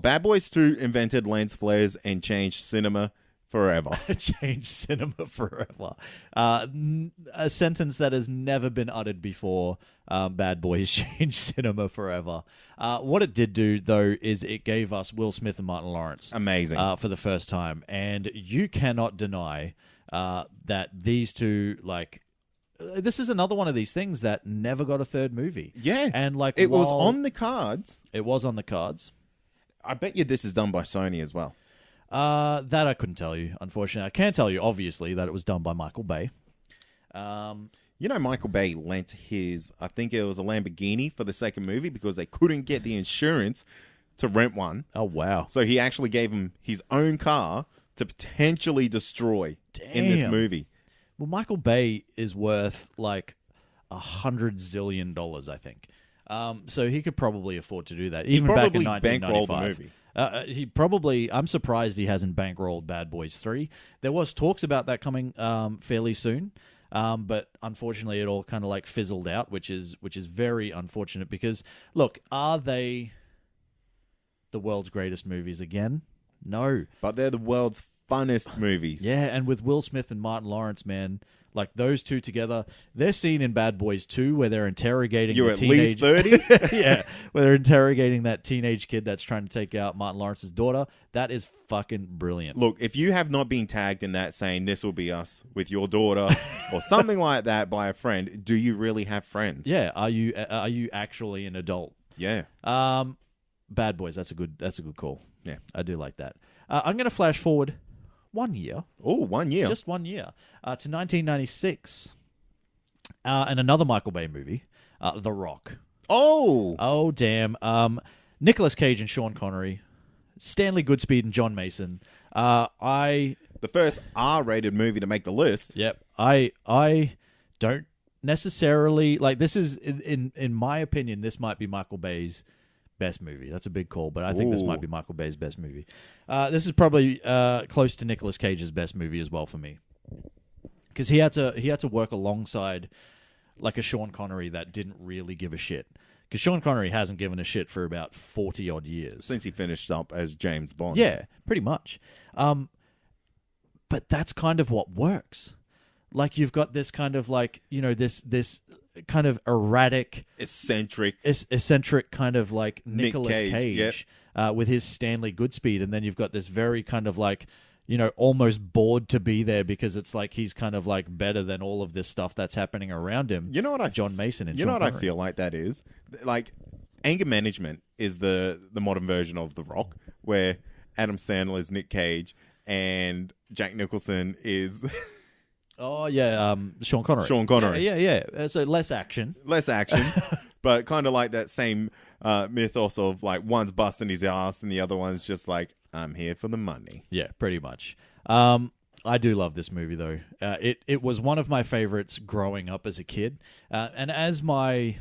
Bad Boys 2 invented lens flares and changed cinema forever. Changed cinema forever. A sentence that has never been uttered before. Bad Boys changed cinema forever. What it did do, though, is it gave us Will Smith and Martin Lawrence. Amazing. For the first time. And you cannot deny that these two, like... This is another one of these things that never got a third movie. Yeah. And like it was on the cards. It was on the cards. I bet you this is done by Sony as well. That I couldn't tell you, unfortunately. I can tell you, obviously, that it was done by Michael Bay. Michael Bay lent I think it was a Lamborghini for the second movie because they couldn't get the insurance to rent one. Oh, wow. So he actually gave him his own car to potentially destroy in this movie. Well, Michael Bay is worth like $100 zillion, I think. So he could probably afford to do that, even back in 1995. He probably. I'm surprised he hasn't bankrolled Bad Boys 3. There was talks about that coming fairly soon, but unfortunately, it all kind of like fizzled out, which is very unfortunate. Because look, are they the world's greatest movies again? No, but they're the world's funnest movies. Yeah, and with Will Smith and Martin Lawrence, man, like those two together, they're seen in Bad Boys 2 where they're interrogating You're the at teenage... least 30? Yeah, where they're interrogating that teenage kid that's trying to take out Martin Lawrence's daughter. That is fucking brilliant. Look, if you have not been tagged in that saying this will be us with your daughter or something like that by a friend, do you really have friends? Yeah, are you actually an adult? Yeah. Bad Boys, that's a good call. Yeah. I do like that. I'm going to flash forward 1 year. Oh, 1 year. Just 1 year. To 1996. And another Michael Bay movie, The Rock. Oh! Oh, damn. Nicolas Cage and Sean Connery. Stanley Goodspeed and John Mason. The first R-rated movie to make the list. Yep. I don't necessarily... Like, this is, in my opinion, this might be Michael Bay's best movie. That's a big call, but I think this might be Michael Bay's best movie. This is probably close to Nicolas Cage's best movie as well for me, because he had to work alongside like a Sean Connery that didn't really give a shit. Because Sean Connery hasn't given a shit for about 40 odd years since he finished up as James Bond. Yeah, pretty much. But that's kind of what works. Like you've got this kind of like this kind of erratic, eccentric kind of like Nicolas Cage with his Stanley Goodspeed, and then you've got this very kind of like almost bored to be there because it's like he's kind of like better than all of this stuff that's happening around him. You know what John Mason and you Sean know what Connery. I feel like that is like anger management is the modern version of The Rock, where Adam Sandler is Nick Cage and Jack Nicholson is. Oh, yeah, Sean Connery. Sean Connery. Yeah. So less action. But kind of like that same mythos of like one's busting his ass and the other one's just like, I'm here for the money. Yeah, pretty much. I do love this movie, though. It was one of my favorites growing up as a kid. And as my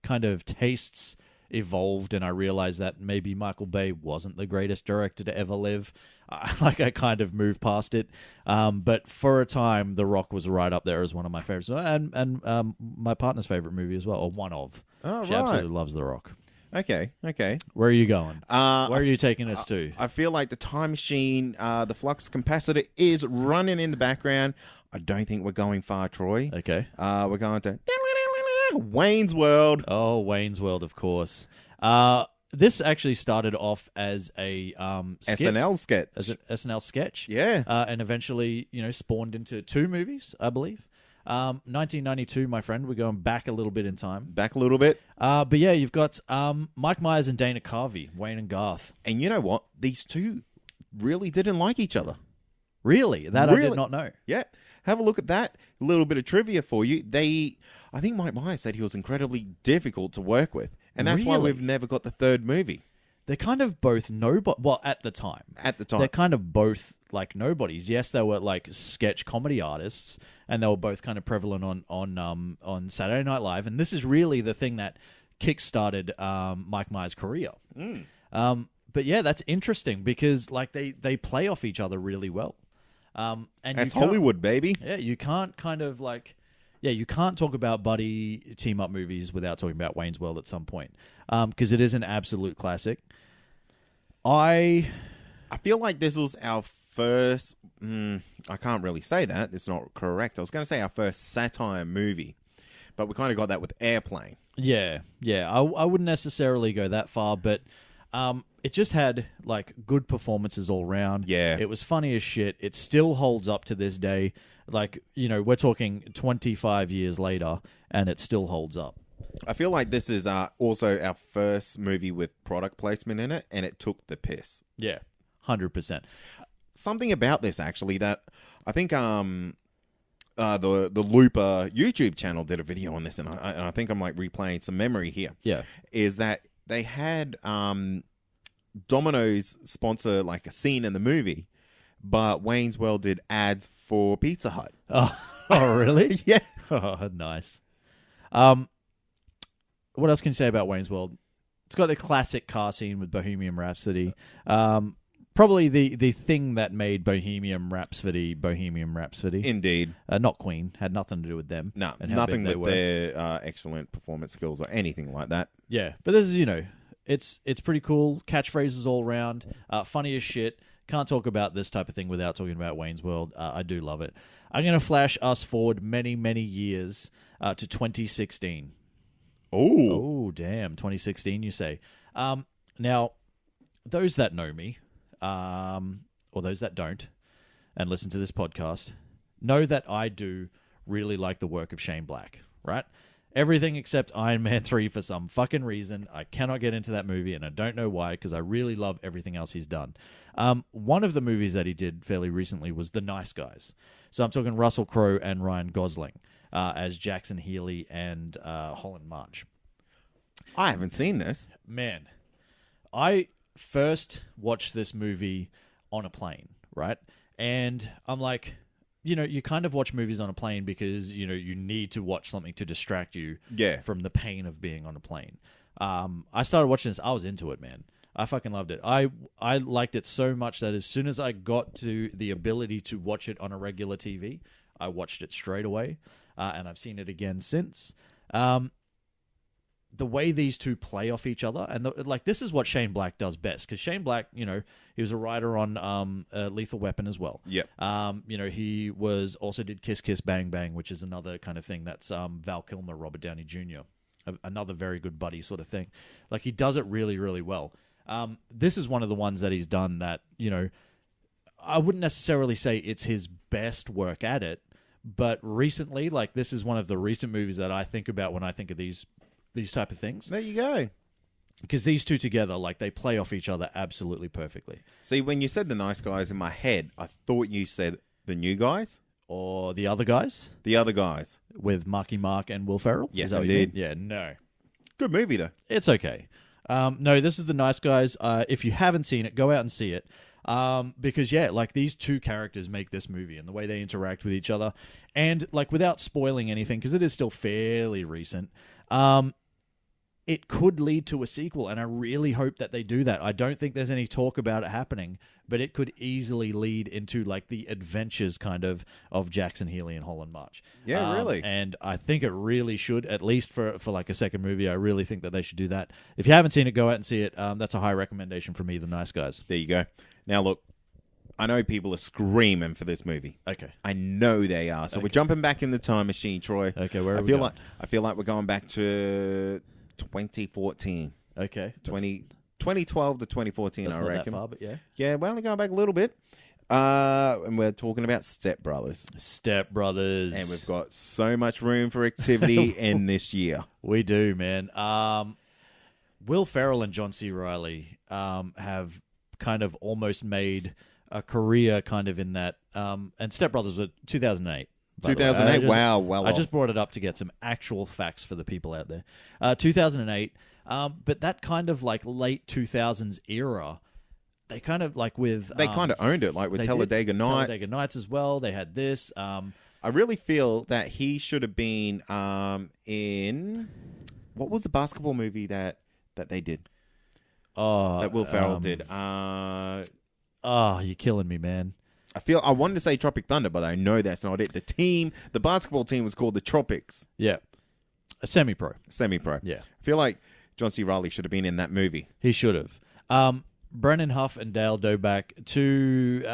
kind of tastes evolved and I realized that maybe Michael Bay wasn't the greatest director to ever live, I kind of moved past it. But for a time, The Rock was right up there as one of my favorites. And my partner's favorite movie as well, or one of. Oh, she absolutely loves The Rock. Okay. Where are you going? Where are you taking us to? I feel like the time machine, the flux capacitor is running in the background. I don't think we're going far, Troy. Okay. We're going to Wayne's World. Oh, Wayne's World, of course. This actually started off as a SNL sketch. As an SNL sketch. Yeah. And eventually, spawned into 2 movies, I believe. 1992, my friend. We're going back a little bit in time. Back a little bit. But yeah, you've got Mike Myers and Dana Carvey, Wayne and Garth. And you know what? These two really didn't like each other. Really? That I did not know. Yeah. Have a look at that. A little bit of trivia for you. I think Mike Myers said he was incredibly difficult to work with. And that's why we've never got the third movie. They're kind of both nobody. Well, at the time. They're kind of both like nobodies. Yes, they were like sketch comedy artists, and they were both kind of prevalent on Saturday Night Live. And this is really the thing that kickstarted Mike Myers' career. But yeah, that's interesting because like they play off each other really well. And that's Hollywood, baby. Yeah, you can't kind of like. Yeah, you can't talk about buddy team-up movies without talking about Wayne's World at some point, because it is an absolute classic. I feel like this was our first... I can't really say that. It's not correct. I was going to say our first satire movie, but we kind of got that with Airplane. Yeah. I wouldn't necessarily go that far, but it just had like good performances all around. Yeah. It was funny as shit. It still holds up to this day. Like, you know, we're talking 25 years later, and it still holds up. I feel like this is also our first movie with product placement in it, and it took the piss. Yeah, 100%. Something about this, actually, that I think the Looper YouTube channel did a video on this, and I think I'm like replaying some memory here. Yeah. Is that they had Domino's sponsor like a scene in the movie, but Wayne's World did ads for Pizza Hut. Oh really? Yeah. Oh, nice. What else can you say about Wayne's World? It's got a classic car scene with Bohemian Rhapsody. Probably the thing that made Bohemian Rhapsody. Indeed. Not Queen. Had nothing to do with them. No, nothing with their excellent performance skills or anything like that. Yeah, but this is, you know, it's pretty cool. Catchphrases all around. Funny as shit. Can't talk about this type of thing without talking about Wayne's World. I do love it. I'm going to flash us forward many, many years to 2016. Oh, damn. 2016, you say. Now, those that know me, or those that don't, and listen to this podcast, know that I do really like the work of Shane Black, right? Everything except Iron Man 3 for some fucking reason. I cannot get into that movie, and I don't know why, because I really love everything else he's done. One of the movies that he did fairly recently was The Nice Guys. So I'm talking Russell Crowe and Ryan Gosling as Jackson Healy and Holland March. I haven't seen this. Man, I first watched this movie on a plane, right? And I'm like... You know, you kind of watch movies on a plane because, you know, you need to watch something to distract you from the pain of being on a plane. I started watching this. I was into it, man. I fucking loved it. I liked it so much that as soon as I got to the ability to watch it on a regular TV, I watched it straight away. And I've seen it again since. The way these two play off each other, and this is what Shane Black does best. Because Shane Black, you know, he was a writer on Lethal Weapon as well. Yeah. You know, he also did Kiss Kiss Bang Bang, which is another kind of thing that's Val Kilmer, Robert Downey Jr., another very good buddy sort of thing. Like, he does it really, really well. This is one of the ones that he's done that, you know, I wouldn't necessarily say it's his best work at it, but recently, like, this is one of the recent movies that I think about when I think of these type of things. There you go. Because these two together, like, they play off each other absolutely perfectly. See, when you said The Nice Guys in my head, I thought you said The New Guys. Or The Other Guys. The Other Guys. With Marky Mark and Will Ferrell. Yes, indeed. Yeah, no. Good movie, though. It's okay. No, this is The Nice Guys. If you haven't seen it, go out and see it. Because, yeah, like, these two characters make this movie and the way they interact with each other. And, like, without spoiling anything, because it is still fairly recent, it could lead to a sequel, and I really hope that they do that. I don't think there's any talk about it happening, but it could easily lead into like the adventures kind of Jackson Healy and Holland March. Yeah, really. And I think it really should, at least for like a second movie. I really think that they should do that. If you haven't seen it, go out and see it. That's a high recommendation from me, The Nice Guys. There you go. Now look, I know people are screaming for this movie. Okay. I know they are. So we're jumping back in the time machine, Troy. Okay, where are we going? I feel like we're going back to 2014. Okay. 2012 to 2014, that's I not reckon. that far, but yeah. Yeah, we're only going back a little bit. And we're talking about Step Brothers. Step Brothers. And we've got so much room for activity in this year. We do, man. Will Ferrell and John C. Reilly have kind of almost made a career kind of in that. And Step Brothers were 2008. 2008? Wow, well I just brought it up to get some actual facts for the people out there. 2008. But that kind of like late 2000s era, they kind of like with... They kind of owned it, like with Talladega Nights. Talladega Nights as well. They had this. I really feel that he should have been in... What was the basketball movie that they did? That Will Ferrell did. You're killing me, man. I wanted to say Tropic Thunder, but I know that's not it. The basketball team was called the Tropics. Yeah. A semi-pro. Semi-pro. Yeah. I feel like John C. Reilly should have been in that movie. He should have. Brennan Huff and Dale Doback, two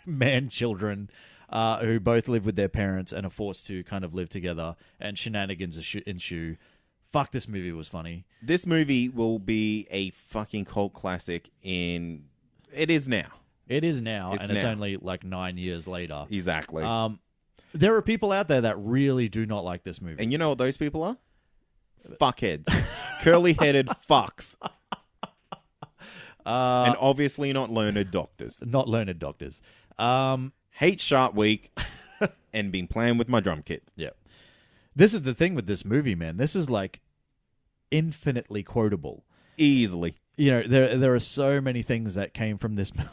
man-children who both live with their parents and are forced to kind of live together, and shenanigans ensue. Fuck, this movie was funny. This movie will be a fucking cult classic in... It is now. It is now, it's only like 9 years later. Exactly. There are people out there that really do not like this movie. And you know what those people are? Fuckheads. Curly-headed fucks. And obviously not learned doctors. Not learned doctors. Hate Shark Week and been playing with my drum kit. Yeah. This is the thing with this movie, man. This is like infinitely quotable. Easily. You know, there are so many things that came from this movie.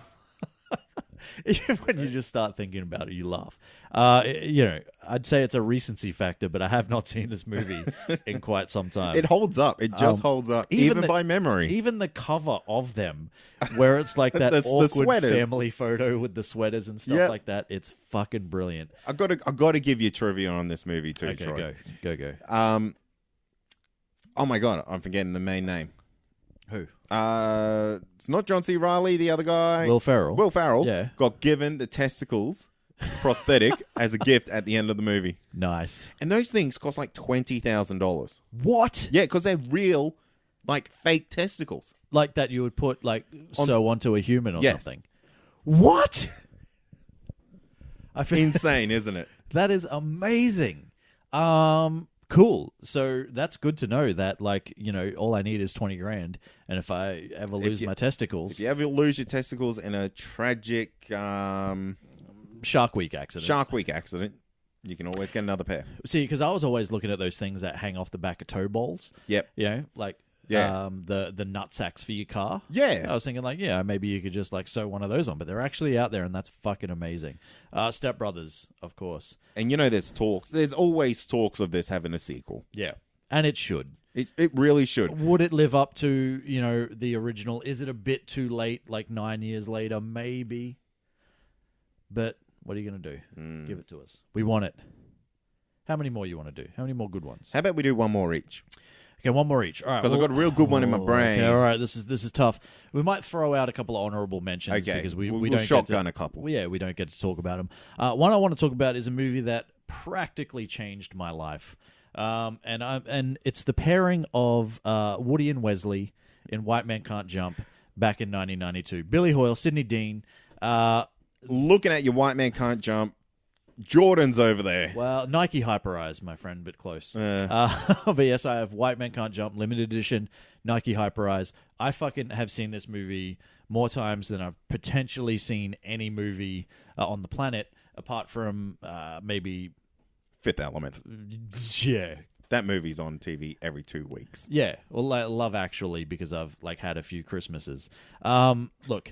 Even when you just start thinking about it, you laugh. You know, I'd say it's a recency factor, but I have not seen this movie in quite some time. It holds up. It just holds up, even by memory. Even the cover of them, where it's like that awkward family photo with the sweaters and stuff like that. It's fucking brilliant. I got to give you trivia on this movie too, okay, Troy. Go. Oh my God, I'm forgetting the main name. Who? It's not John C. Reilly, the other guy. Will Ferrell. Will Ferrell got given the testicles prosthetic as a gift at the end of the movie. Nice. And those things cost like $20,000. What? Yeah, because they're real, like fake testicles. Like that you would put like onto a human or something. What? I feel insane, isn't it? That is amazing. Cool. So that's good to know that, like, you know, all I need is 20 grand. And if I ever lose my testicles... If you ever lose your testicles in a tragic... Shark Week accident, you can always get another pair. See, because I was always looking at those things that hang off the back of tow balls. Yep. You know, like... the nut sacks for your car. Yeah. I was thinking like, maybe you could just like sew one of those on, but they're actually out there and that's fucking amazing. Step Brothers, of course. And you know there's always talks of this having a sequel. Yeah. And it should. It really should. Would it live up to, you know, the original? Is it a bit too late, like 9 years later? Maybe. But what are you going to do? Give it to us. We want it. How many more you want to do? How many more good ones? How about we do one more each? Okay, one more each. All right, because I've got a real good one in my brain. Okay, all right, this is tough. We might throw out a couple of honorable mentions because we we'll don't shotgun get to, a couple. We don't get to talk about them. One I want to talk about is a movie that practically changed my life, and it's the pairing of Woody and Wesley in White Man Can't Jump back in 1992. Billy Hoyle, Sidney Dean. Looking at your White Man Can't Jump. Jordan's over there. Well, Nike Hyper Eyes, my friend, bit close. But yes, I have White Man Can't Jump, limited edition, Nike Hyper Eyes. I fucking have seen this movie more times than I've potentially seen any movie on the planet, apart from maybe... Fifth Element. Yeah. That movie's on TV every 2 weeks. Yeah. Well, Love Actually, because I've like had a few Christmases. Look,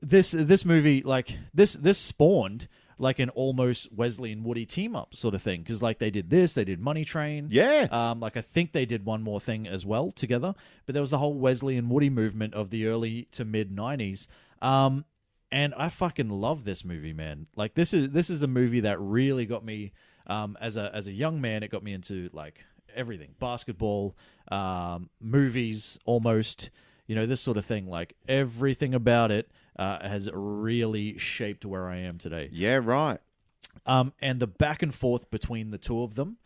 this movie, like, this spawned... like an almost Wesley and Woody team up sort of thing. Because like they did Money Train. Yes. Like I think they did one more thing as well together. But there was the whole Wesley and Woody movement of the early to mid 90s. And I fucking love this movie, man. Like this is a movie that really got me as a young man. It got me into like everything, basketball, movies, almost. You know, this sort of thing. Like everything about it. Has really shaped where I am today. Yeah, right. And the back and forth between the two of them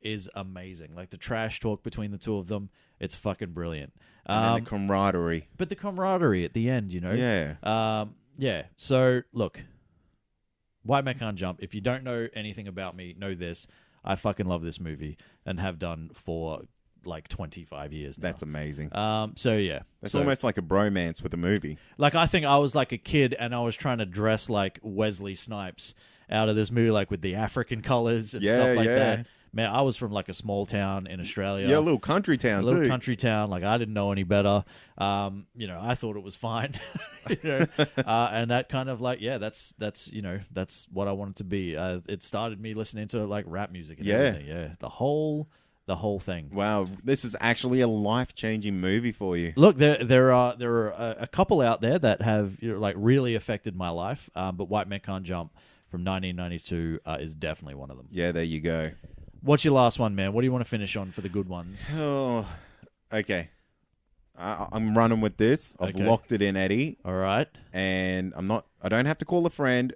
is amazing. Like the trash talk between the two of them, it's fucking brilliant. And the camaraderie. But the camaraderie at the end, you know? Yeah. Yeah. So look, White Man Can't Jump. If you don't know anything about me, know this: I fucking love this movie and have done for like 25 years now. That's amazing. So yeah, That's almost like a bromance with a movie. Like I think I was like a kid and I was trying to dress like Wesley Snipes out of this movie, like with the African colors and stuff like that. Man, I was from like a small town in Australia. Yeah, a little country town, country town. Like I didn't know any better. I thought it was fine. And that kind of like, that's what I wanted to be. It started me listening to like rap music and everything. Yeah, the whole thing. Wow, this is actually a life-changing movie for you. Look, there are a couple out there that have like really affected my life. But White Man Can't Jump from 1992 is definitely one of them. Yeah, there you go. What's your last one, man? What do you want to finish on for the good ones? Oh, okay. I'm running with this. I've locked it in, Eddie. All right. And I don't have to call a friend.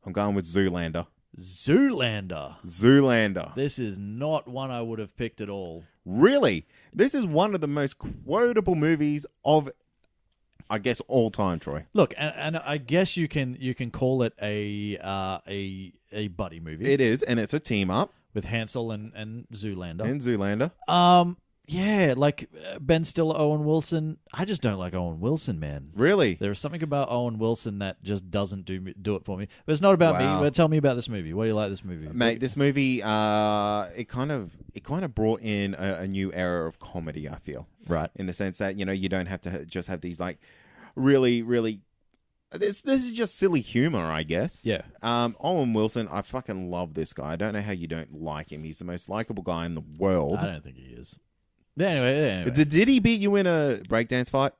I'm going with Zoolander. Zoolander. This is not one I would have picked at all. Really? This is one of the most quotable movies of, I guess, all time, Troy. Look, and I guess you can call it a buddy movie. It is, and it's a team up with Hansel and Zoolander. Yeah, like Ben Stiller, Owen Wilson. I just don't like Owen Wilson, man. Really? There's something about Owen Wilson that just doesn't do it for me. But it's not about me. But tell me about this movie. What do you like this movie? Mate, this movie, it kind of brought in a new era of comedy, I feel. Right. In the sense that, you don't have to just have these like really, really... This is just silly humor, I guess. Yeah. Owen Wilson, I fucking love this guy. I don't know how you don't like him. He's the most likable guy in the world. I don't think he is. Anyway. Did he beat you in a breakdance fight?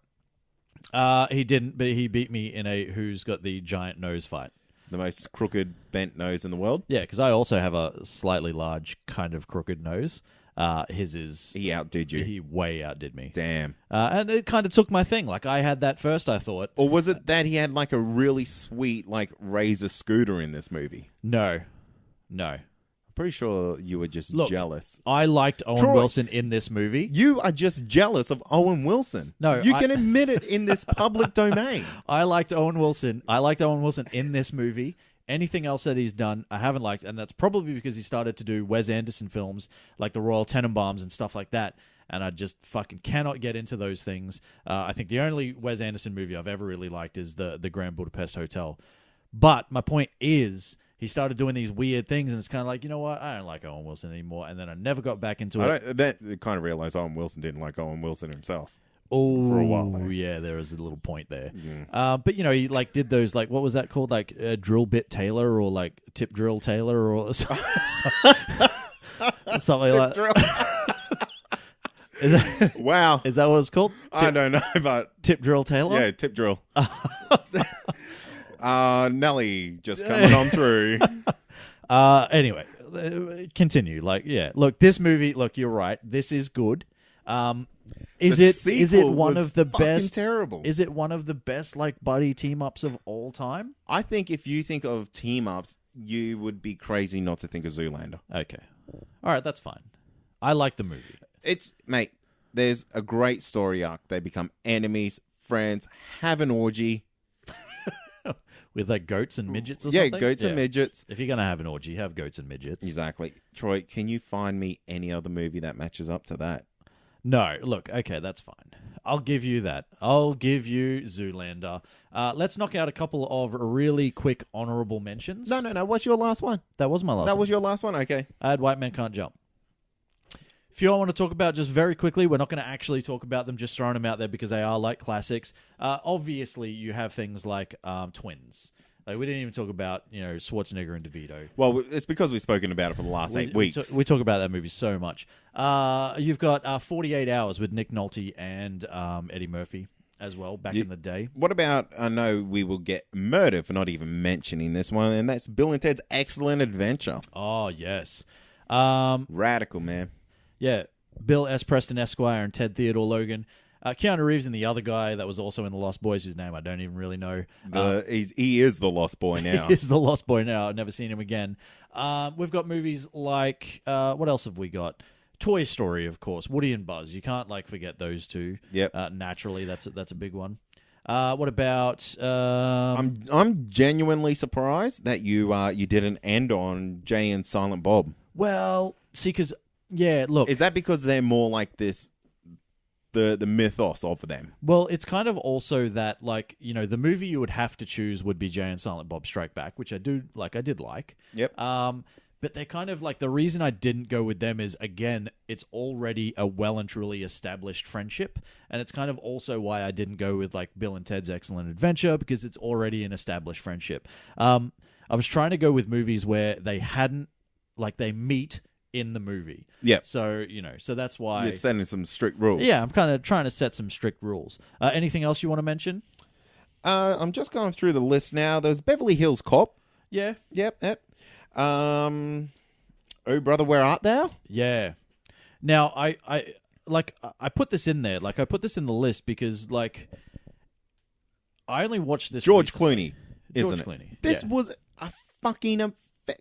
He didn't, but he beat me in a who's got the giant nose fight. The most crooked, bent nose in the world? Yeah, because I also have a slightly large, kind of crooked nose. His is... He outdid you. He way outdid me. Damn. And it kind of took my thing. Like, I had that first, I thought. Or was it that he had like a really sweet, like, Razor scooter in this movie? No. Pretty sure you were just jealous. I liked Owen Wilson in this movie. You are just jealous of Owen Wilson. No, you can admit it in this public domain. I liked Owen Wilson. In this movie. Anything else that he's done, I haven't liked, and that's probably because he started to do Wes Anderson films like The Royal Tenenbaums and stuff like that, and I just fucking cannot get into those things. I think the only Wes Anderson movie I've ever really liked is the Grand Budapest Hotel. But my point is... He started doing these weird things, and it's kind of like, you know what? I don't like Owen Wilson anymore. And then I never got back into it. That kind of realized Owen Wilson didn't like Owen Wilson himself. Oh, for a while there. Yeah, there was a little point there. Yeah. But he like did those like what was that called? Like Drill Bit Taylor or like Tip Drill Taylor or something like that. Wow. Is that what it's called? I don't know, but Tip Drill Taylor. Yeah, Tip Drill. Nelly just coming on through. Anyway, continue. Like, yeah. Look, this movie. Look, you're right. This is good. Is it one of the best? Terrible. Is it one of the best like buddy team ups of all time? I think if you think of team ups, you would be crazy not to think of Zoolander. Okay, all right, that's fine. I like the movie. Mate. There's a great story arc. They become enemies, friends, have an orgy. With like goats and midgets or something? Yeah, goats and midgets. If you're going to have an orgy, have goats and midgets. Exactly. Troy, can you find me any other movie that matches up to that? No. Look, okay, that's fine. I'll give you that. I'll give you Zoolander. Let's knock out a couple of really quick honorable mentions. No. What's your last one? That was my last one. That was your last one? Okay. I had White Man Can't Jump. If you all want to talk about just very quickly, we're not going to actually talk about them, just throwing them out there because they are like classics. Obviously, you have things like Twins. Like we didn't even talk about Schwarzenegger and DeVito. Well, it's because we've spoken about it for the last 8 weeks. We talk about that movie so much. You've got 48 Hours with Nick Nolte and Eddie Murphy as well back in the day. What about, I know we will get murdered for not even mentioning this one, and that's Bill and Ted's Excellent Adventure. Oh, yes. Radical, man. Yeah, Bill S. Preston Esquire and Ted Theodore Logan. Keanu Reeves and the other guy that was also in The Lost Boys, whose name I don't even really know. He is the Lost Boy now. He is the Lost Boy now. I've never seen him again. We've got movies like, what else have we got? Toy Story, of course. Woody and Buzz. You can't forget those two. Yep. Naturally, that's a big one. What about? I'm genuinely surprised that you didn't end on Jay and Silent Bob. Well, see, because look, Is that because they're more like this, the mythos of them? well, it's kind of also that the movie you would have to choose would be Jay and Silent Bob Strike Back, which I did like. Yep. But they're kind of the reason I didn't go with them is, again, it's already a well and truly established friendship. And it's kind of also why I didn't go with Bill and Ted's Excellent Adventure, because it's already an established friendship. I was trying to go with movies where they hadn't, they meet in the movie. Yeah. So, so that's why. You're setting some strict rules. Yeah, I'm kind of trying to set some strict rules. Anything else you want to mention? I'm just going through the list now. There's Beverly Hills Cop. Yeah. Yep. Oh brother, where art thou? Yeah. Now I put this in there. I put this in the list because I only watched this. George recently. Clooney, isn't George it? Clooney. This was a fucking.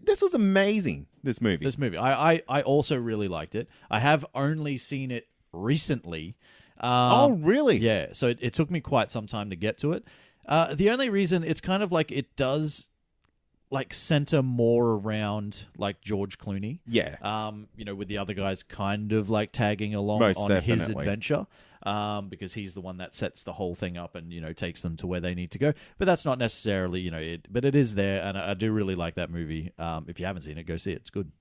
This was amazing. This movie. I also really liked it. I have only seen it recently. Oh really? Yeah. So it took me quite some time to get to it. The only reason it's kind of it does. Center more around George Clooney. Yeah. With the other guys kind of tagging along Most on definitely. his adventure. Because he's the one that sets the whole thing up and, takes them to where they need to go. But that's not necessarily, it, but it is there. And I do really like that movie. If you haven't seen it, go see it. It's good.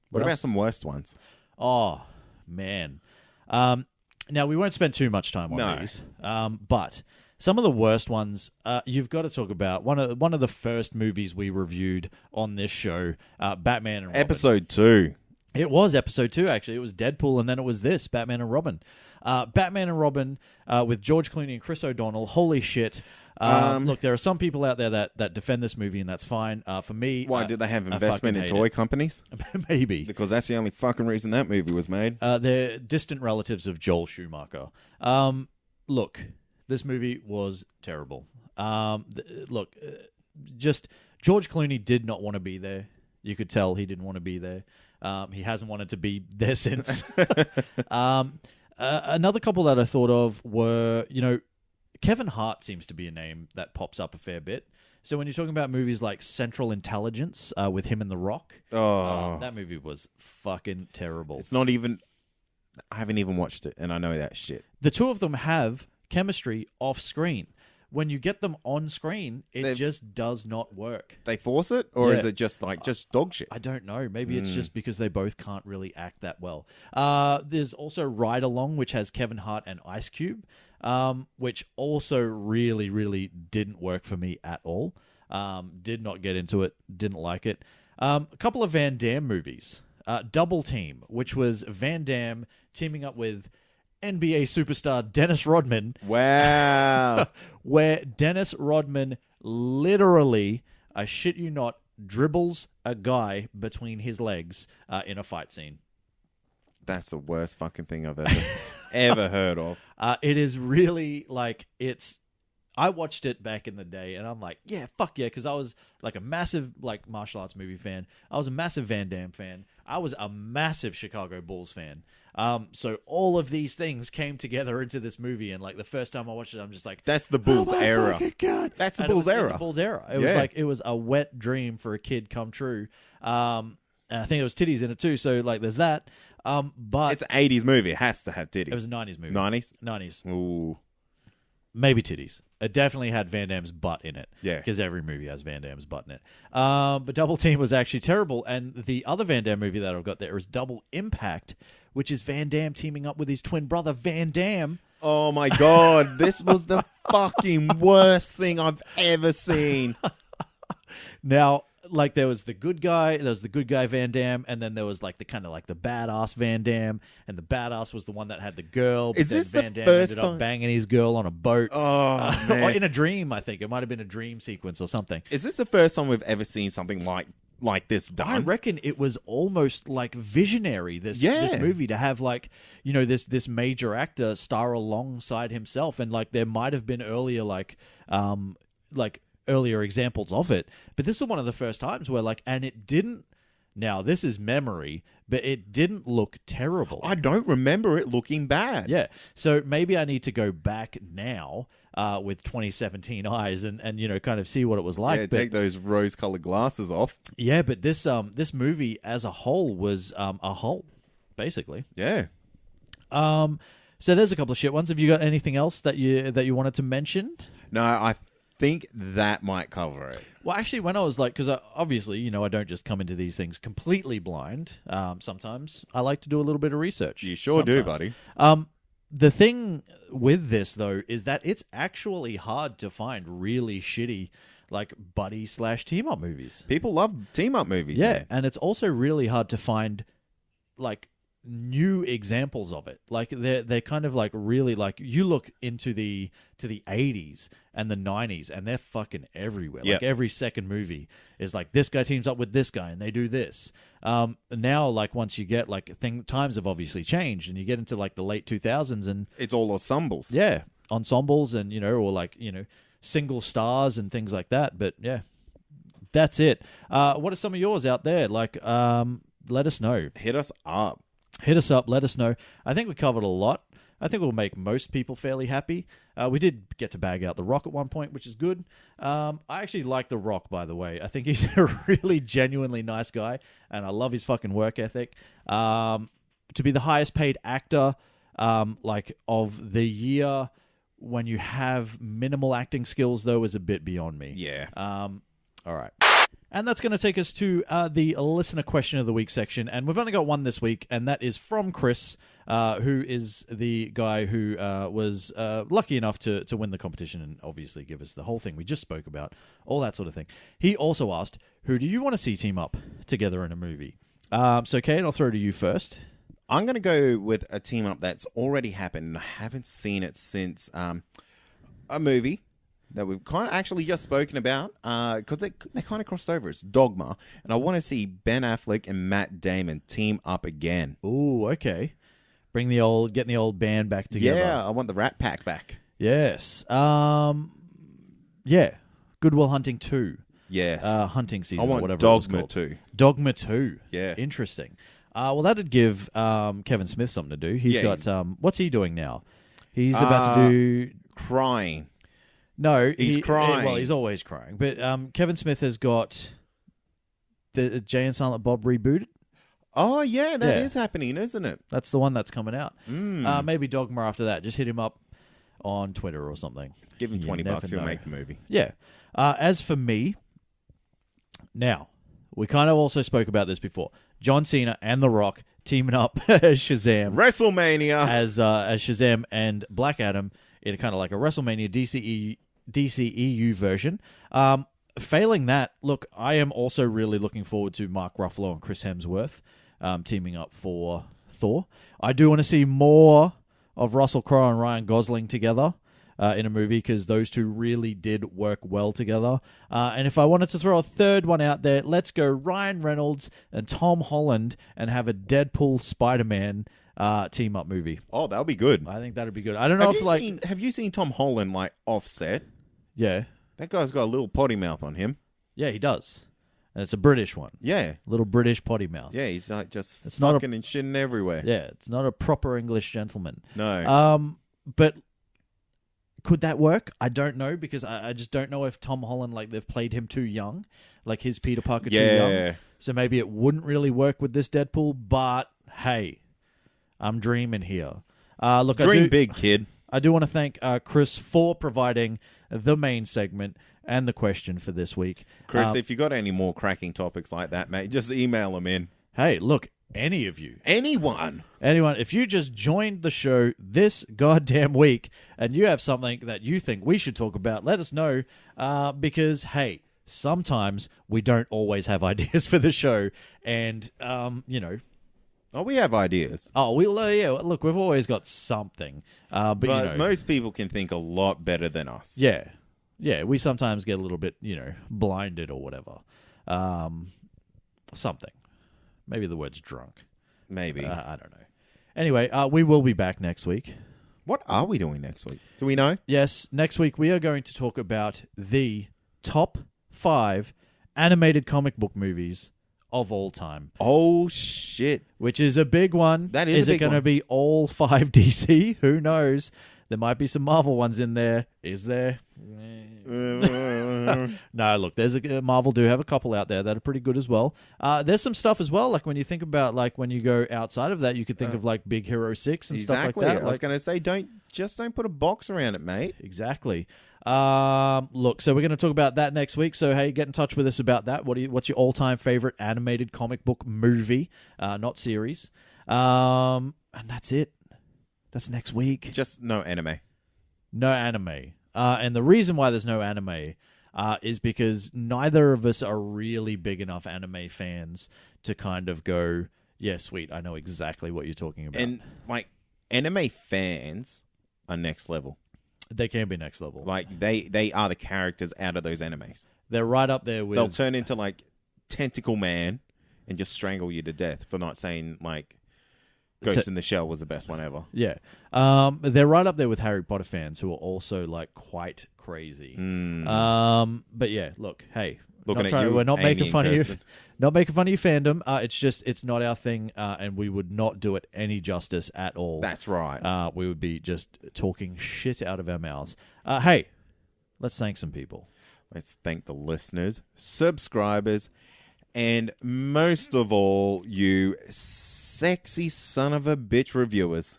What about else? some worst ones? Oh, man. Now, we won't spend too much time on these. But some of the worst ones, you've got to talk about one of the first movies we reviewed on this show, Batman and Robin. Episode 2. It was episode 2, actually. It was Deadpool, and then it was this, Batman and Robin. Batman and Robin with George Clooney and Chris O'Donnell. Holy shit. Look, there are some people out there that defend this movie, and that's fine. For me... Why, did they have investment in toy companies? Maybe. Because that's the only fucking reason that movie was made. They're distant relatives of Joel Schumacher. Look... This movie was terrible. Just George Clooney did not want to be there. You could tell he didn't want to be there. He hasn't wanted to be there since. Another couple that I thought of were, Kevin Hart seems to be a name that pops up a fair bit. So when you're talking about movies like Central Intelligence with him and The Rock, that movie was fucking terrible. It's not even... I haven't even watched it, and I know that shit. The two of them have... chemistry off screen. When you get them on screen, it just does not work. They force it, or is it just just dog shit? I don't know. Maybe it's just because they both can't really act that well. There's also Ride Along, which has Kevin Hart and Ice Cube, which also really, really didn't work for me at all. Did not get into it. Didn't like it. A couple of Van Damme movies. Double Team, which was Van Damme teaming up with NBA superstar Dennis Rodman. Wow. Where Dennis Rodman literally, I shit you not, dribbles a guy between his legs in a fight scene. That's the worst fucking thing I've ever heard of. It is really it's... I watched it back in the day, and I'm like, yeah, fuck yeah, because I was a massive martial arts movie fan. I was a massive Van Damme fan. I was a massive Chicago Bulls fan. So all of these things came together into this movie, and the first time I watched it, I'm just like, that's the Bulls era. God. That's the Bulls era. The Bulls era. It was it was a wet dream for a kid come true. And I think there was titties in it too. So there's that. But it's an 80s movie. It has to have titties. It was a 90s movie. 90s? 90s. Ooh. Maybe titties. It definitely had Van Damme's butt in it. Yeah. Because every movie has Van Damme's butt in it. But Double Team was actually terrible. And the other Van Damme movie that I've got there is Double Impact, which is Van Damme teaming up with his twin brother, Van Damme. Oh, my God. This was the fucking worst thing I've ever seen. Now... there was the good guy Van Damme, and then there was the kind of the badass Van Damme, and the badass was the one that had the girl. But is then this Van the Damme first ended time? up banging his girl on a boat. Oh, man. Or in a dream, I think. It might have been a dream sequence or something. Is this the first time we've ever seen something like this done? I reckon it was almost visionary, this movie, to have this major actor star alongside himself, and there might have been earlier earlier examples of it, but this is one of the first times where and it didn't, now this is memory, but it didn't look terrible. I don't remember it looking bad. Yeah, so maybe I need to go back now with 2017 eyes and you know, kind of see what it was like. Yeah, but, take those rose-colored glasses off. yeah, but this movie as a whole was a whole, basically. Yeah. So there's a couple of shit ones. Have you got anything else that you wanted to mention? No, I think that might cover it. Well, actually, when I was like, because obviously, you know, I don't just come into these things completely blind. Sometimes I like to do a little bit of research. You sure do, buddy. The thing with this, though, is that it's actually hard to find really shitty, like, buddy/team-up movies. People love team-up movies. Yeah, man. and it's also really hard to find, like, new examples of it. Like, they're kind of, like, really, like, you look into the 80s and the 90s, and they're fucking everywhere. Yep. Like, every second movie is like, this guy teams up with this guy, and they do this. Now, like, once you get, like, times have obviously changed, and you get into, like, the late 2000s, and It's all ensembles. yeah, ensembles and, you know, or, like, you know, single stars and things like that. But, yeah, that's it. What are some of yours out there? Like, let us know. Hit us up. Hit us up. Let us know. I think we covered a lot. I think we'll make most people fairly happy. We did get to bag out The Rock at one point, which is good. I actually like The Rock, by the way. I think he's a really genuinely nice guy, and I love his fucking work ethic. To be the highest paid actor, like, of the year when you have minimal acting skills, though, is a bit beyond me. Yeah. All right. And that's going to take us to the listener question of the week section. And we've only got one this week, and that is from Chris, who is the guy who was lucky enough to win the competition and obviously give us the whole thing we just spoke about, all that sort of thing. He also asked, who do you want to see team up together in a movie? So, Kate, I'll throw to you first. I'm going to go with a team up that's already happened, and I haven't seen it since a movie that we've kind of actually just spoken about, because they kind of crossed over. It's Dogma, and I want to see Ben Affleck and Matt Damon team up again. Ooh, okay. Getting the old band back together. Yeah, I want the Rat Pack back. Yes. Yeah. Good Will Hunting 2. Yes. Hunting season, I want or whatever Dogma it was called. 2. Dogma 2. Yeah. Interesting. Well, that'd give Kevin Smith something to do. He's got what's he doing now? He's about to do crying. No, he's crying. Well, he's always crying. But Kevin Smith has got the Jay and Silent Bob rebooted. Oh yeah, that is happening, isn't it? That's the one that's coming out. Maybe Dogma after that. Just hit him up on Twitter or something. Give him $20, he'll make the movie. Yeah. As for me, now we kind of also spoke about this before. John Cena and The Rock teaming up as Shazam. WrestleMania as Shazam and Black Adam in kind of like a WrestleMania DCEU version. Failing that, look, I am also really looking forward to Mark Ruffalo and Chris Hemsworth teaming up for Thor. I do want to see more of Russell Crowe and Ryan Gosling together in a movie, because those two really did work well together. And if I wanted to throw a third one out there, let's go Ryan Reynolds and Tom Holland and have a Deadpool Spider-Man team up movie. Oh, that'll be good. I think that'd be good. I don't know have you seen Tom Holland like offset? Yeah. That guy's got a little potty mouth on him. Yeah, he does. And it's a British one. Yeah. Little British potty mouth. Yeah, he's like just it's fucking and shitting everywhere. Yeah, it's not a proper English gentleman. No. But could that work? I don't know, because I just don't know if Tom Holland, like, they've played him too young. Like his Peter Parker too young. So maybe it wouldn't really work with this Deadpool, but hey, I'm dreaming here. Look, Dream big, kid. I do want to thank Chris for providing the main segment and the question for this week. Chris, if you got any more cracking topics like that, mate, just email them in. Hey, look, any of you. Anyone, if you just joined the show this goddamn week and you have something that you think we should talk about, let us know, because, hey, sometimes we don't always have ideas for the show, and, you know... Oh, we have ideas. Oh, yeah. Look, we've always got something. But you know, most people can think a lot better than us. Yeah. Yeah, we sometimes get a little bit, you know, blinded or whatever. Something. Maybe the word's drunk. Maybe. I don't know. Anyway, we will be back next week. What are we doing next week? Do we know? Yes, next week we are going to talk about the top 5 animated comic book movies of all time. Oh, shit. Which is a big one. That is a big one. Is it going to be all 5 DC? Who knows? There might be some Marvel ones in there. Is there? No, look, there's Marvel do have a couple out there that are pretty good as well. There's some stuff as well, like when you think about, like when you go outside of that, you could think of like Big Hero 6 and stuff like that. I was going to say, don't put a box around it, mate. Exactly. Look, so we're going to talk about that next week. So hey, get in touch with us about that. What's your all-time favorite animated comic book movie, not series? And that's it. That's next week. Just no anime. No anime. And the reason why there's no anime is because neither of us are really big enough anime fans to kind of go, yeah, sweet, I know exactly what you're talking about. And like anime fans are next level. They can be next level. Like they are the characters out of those animes. They're right up there with... They'll turn into like Tentacle Man and just strangle you to death for not saying like Ghost in the Shell was the best one ever. Yeah. They're right up there with Harry Potter fans who are also like quite crazy. But yeah, look, hey, we're not making fun of you. Not making fun of your fandom. It's just, it's not our thing, and we would not do it any justice at all. That's right. We would be just talking shit out of our mouths. Hey, let's thank some people. Let's thank the listeners, subscribers, and most of all, you sexy son of a bitch reviewers.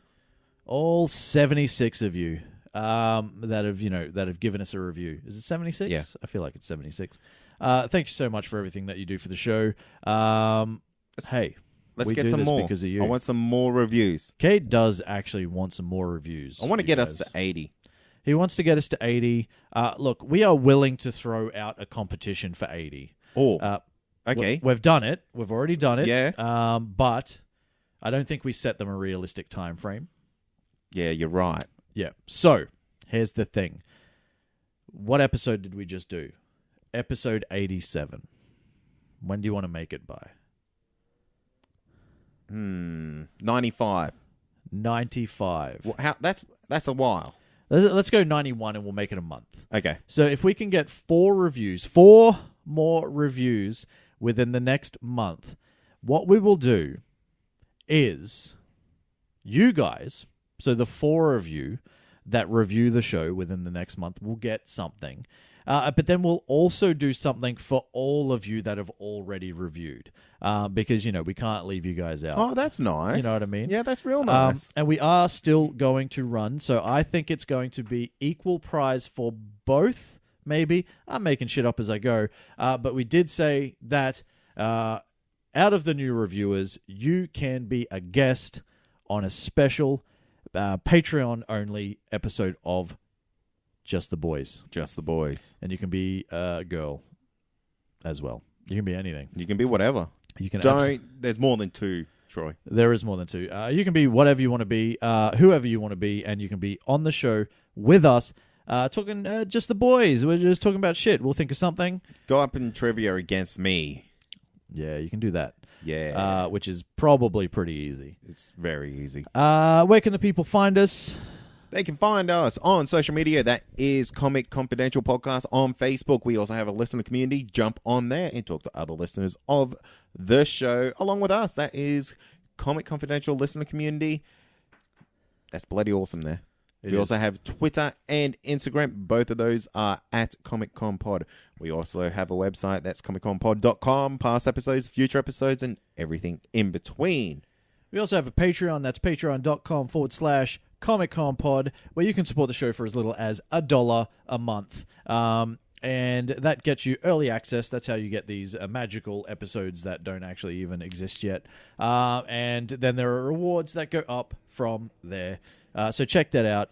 All 76 of you that have given us a review. Is it 76? Yeah. I feel like it's 76. Thank you so much for everything that you do for the show. Hey, let's we get do some this more. Because of you. I want some more reviews. Cade does actually want some more reviews. I want to get us to 80. He wants to get us to 80. Look, we are willing to throw out a competition for 80. Oh, okay. We've done it. We've already done it. Yeah. But I don't think we set them a realistic time frame. Yeah, you're right. Yeah. So, here's the thing. What episode did we just do? Episode 87. When do you want to make it by? 95. 95. Well, that's a while. Let's go 91 and we'll make it a month. Okay. So if we can get 4 more reviews within the next month, what we will do is you guys, so the 4 of you that review the show within the next month will get something. But then we'll also do something for all of you that have already reviewed. Because, we can't leave you guys out. Oh, that's nice. You know what I mean? Yeah, that's real nice. And we are still going to run. So I think it's going to be equal prize for both, maybe. I'm making shit up as I go. But we did say that out of the new reviewers, you can be a guest on a special Patreon-only episode of Just the Boys. Just the Boys. And you can be a girl as well. You can be anything. You can be whatever. You can. There's more than 2, Troy. There is more than 2. You can be whatever you want to be, whoever you want to be, and you can be on the show with us, talking Just the Boys. We're just talking about shit. We'll think of something. Go up in trivia against me. Yeah, you can do that. Yeah. Which is probably pretty easy. It's very easy. Where can the people find us? They can find us on social media. That is Comic Confidential Podcast on Facebook. We also have a listener community. Jump on there and talk to other listeners of the show along with us. That is Comic Confidential Listener Community. That's bloody awesome there. We also have Twitter and Instagram. Both of those are at Comic Con Pod. We also have a website. That's comicconpod.com. Past episodes, future episodes, and everything in between. We also have a Patreon. That's patreon.com/ComicConPod, where you can support the show for as little as $1 a month. And that gets you early access. That's how you get these magical episodes that don't actually even exist yet. And then there are rewards that go up from there. So check that out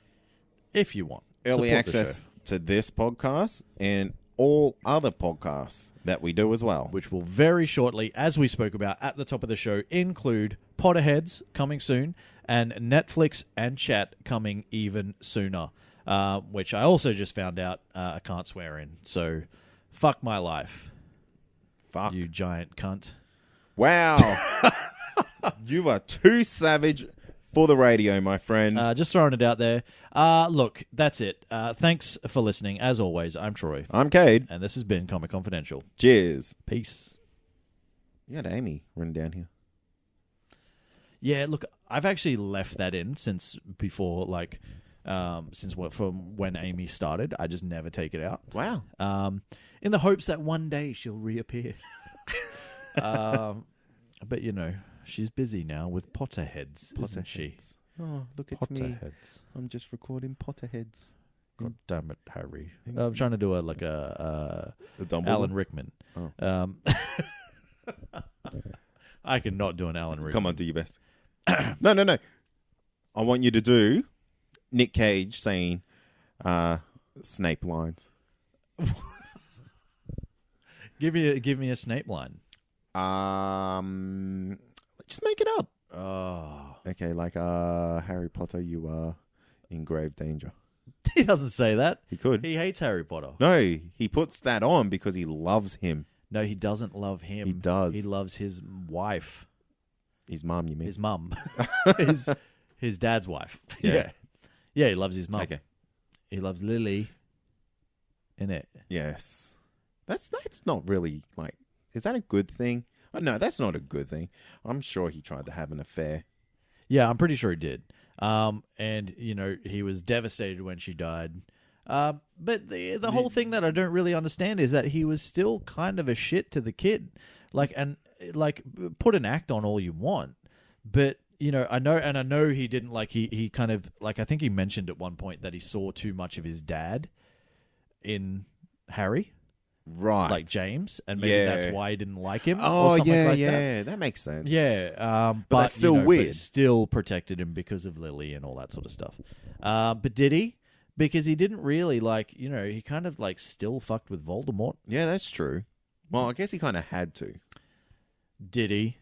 if you want. Early access to this podcast and all other podcasts that we do as well. Which will very shortly, as we spoke about at the top of the show, include Potterheads coming soon and Netflix and chat coming even sooner. Which I also just found out I can't swear in. So, fuck my life. Fuck. You giant cunt. Wow. You are too savage for the radio, my friend. Just throwing it out there. Look, that's it. Thanks for listening. As always, I'm Troy. I'm Cade. And this has been Comic Confidential. Cheers. Peace. You had Amy written down here. Yeah, look, I've actually left that in since before, from when Amy started. I just never take it out. Wow. In the hopes that one day she'll reappear. But she's busy now with Potterheads, isn't she? Oh, look at me. Potterheads. I'm just recording Potterheads. God damn it, Harry. I'm trying to do a Alan Rickman. Oh. I cannot do an Alan Rickman. Come on, do your best. No. I want you to do Nick Cage saying Snape lines. Give me a Snape line. Just make it up. Oh. Okay, like Harry Potter, you are in grave danger. He doesn't say that. He could. He hates Harry Potter. No, he puts that on because he loves him. No, he doesn't love him. He does. He loves his wife. His mum, you mean? His mum. his dad's wife. Yeah. Yeah, he loves his mum. Okay. He loves Lily. Innit? Yes. That's not really like... Is that a good thing? Oh, no, that's not a good thing. I'm sure he tried to have an affair. Yeah, I'm pretty sure he did. And, he was devastated when she died. But the whole thing that I don't really understand is that he was still kind of a shit to the kid. Put an act on all you want. But, I know he didn't, he kind of, I think he mentioned at one point that he saw too much of his dad in Harry. Right. Like James, and maybe that's why he didn't like him. Oh, or something yeah, like yeah. that. That makes sense. Yeah. But that's still weird. But still protected him because of Lily and all that sort of stuff. But did he? Because he didn't really, he kind of, still fucked with Voldemort. Yeah, that's true. Well, I guess he kind of had to. Did he?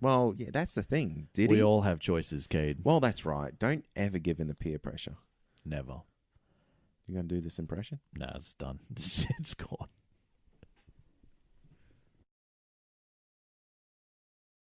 Well, yeah, that's the thing. Did he? We all have choices, Cade. Well, that's right. Don't ever give in to peer pressure. Never. You going to do this impression? Nah, it's done. It's gone.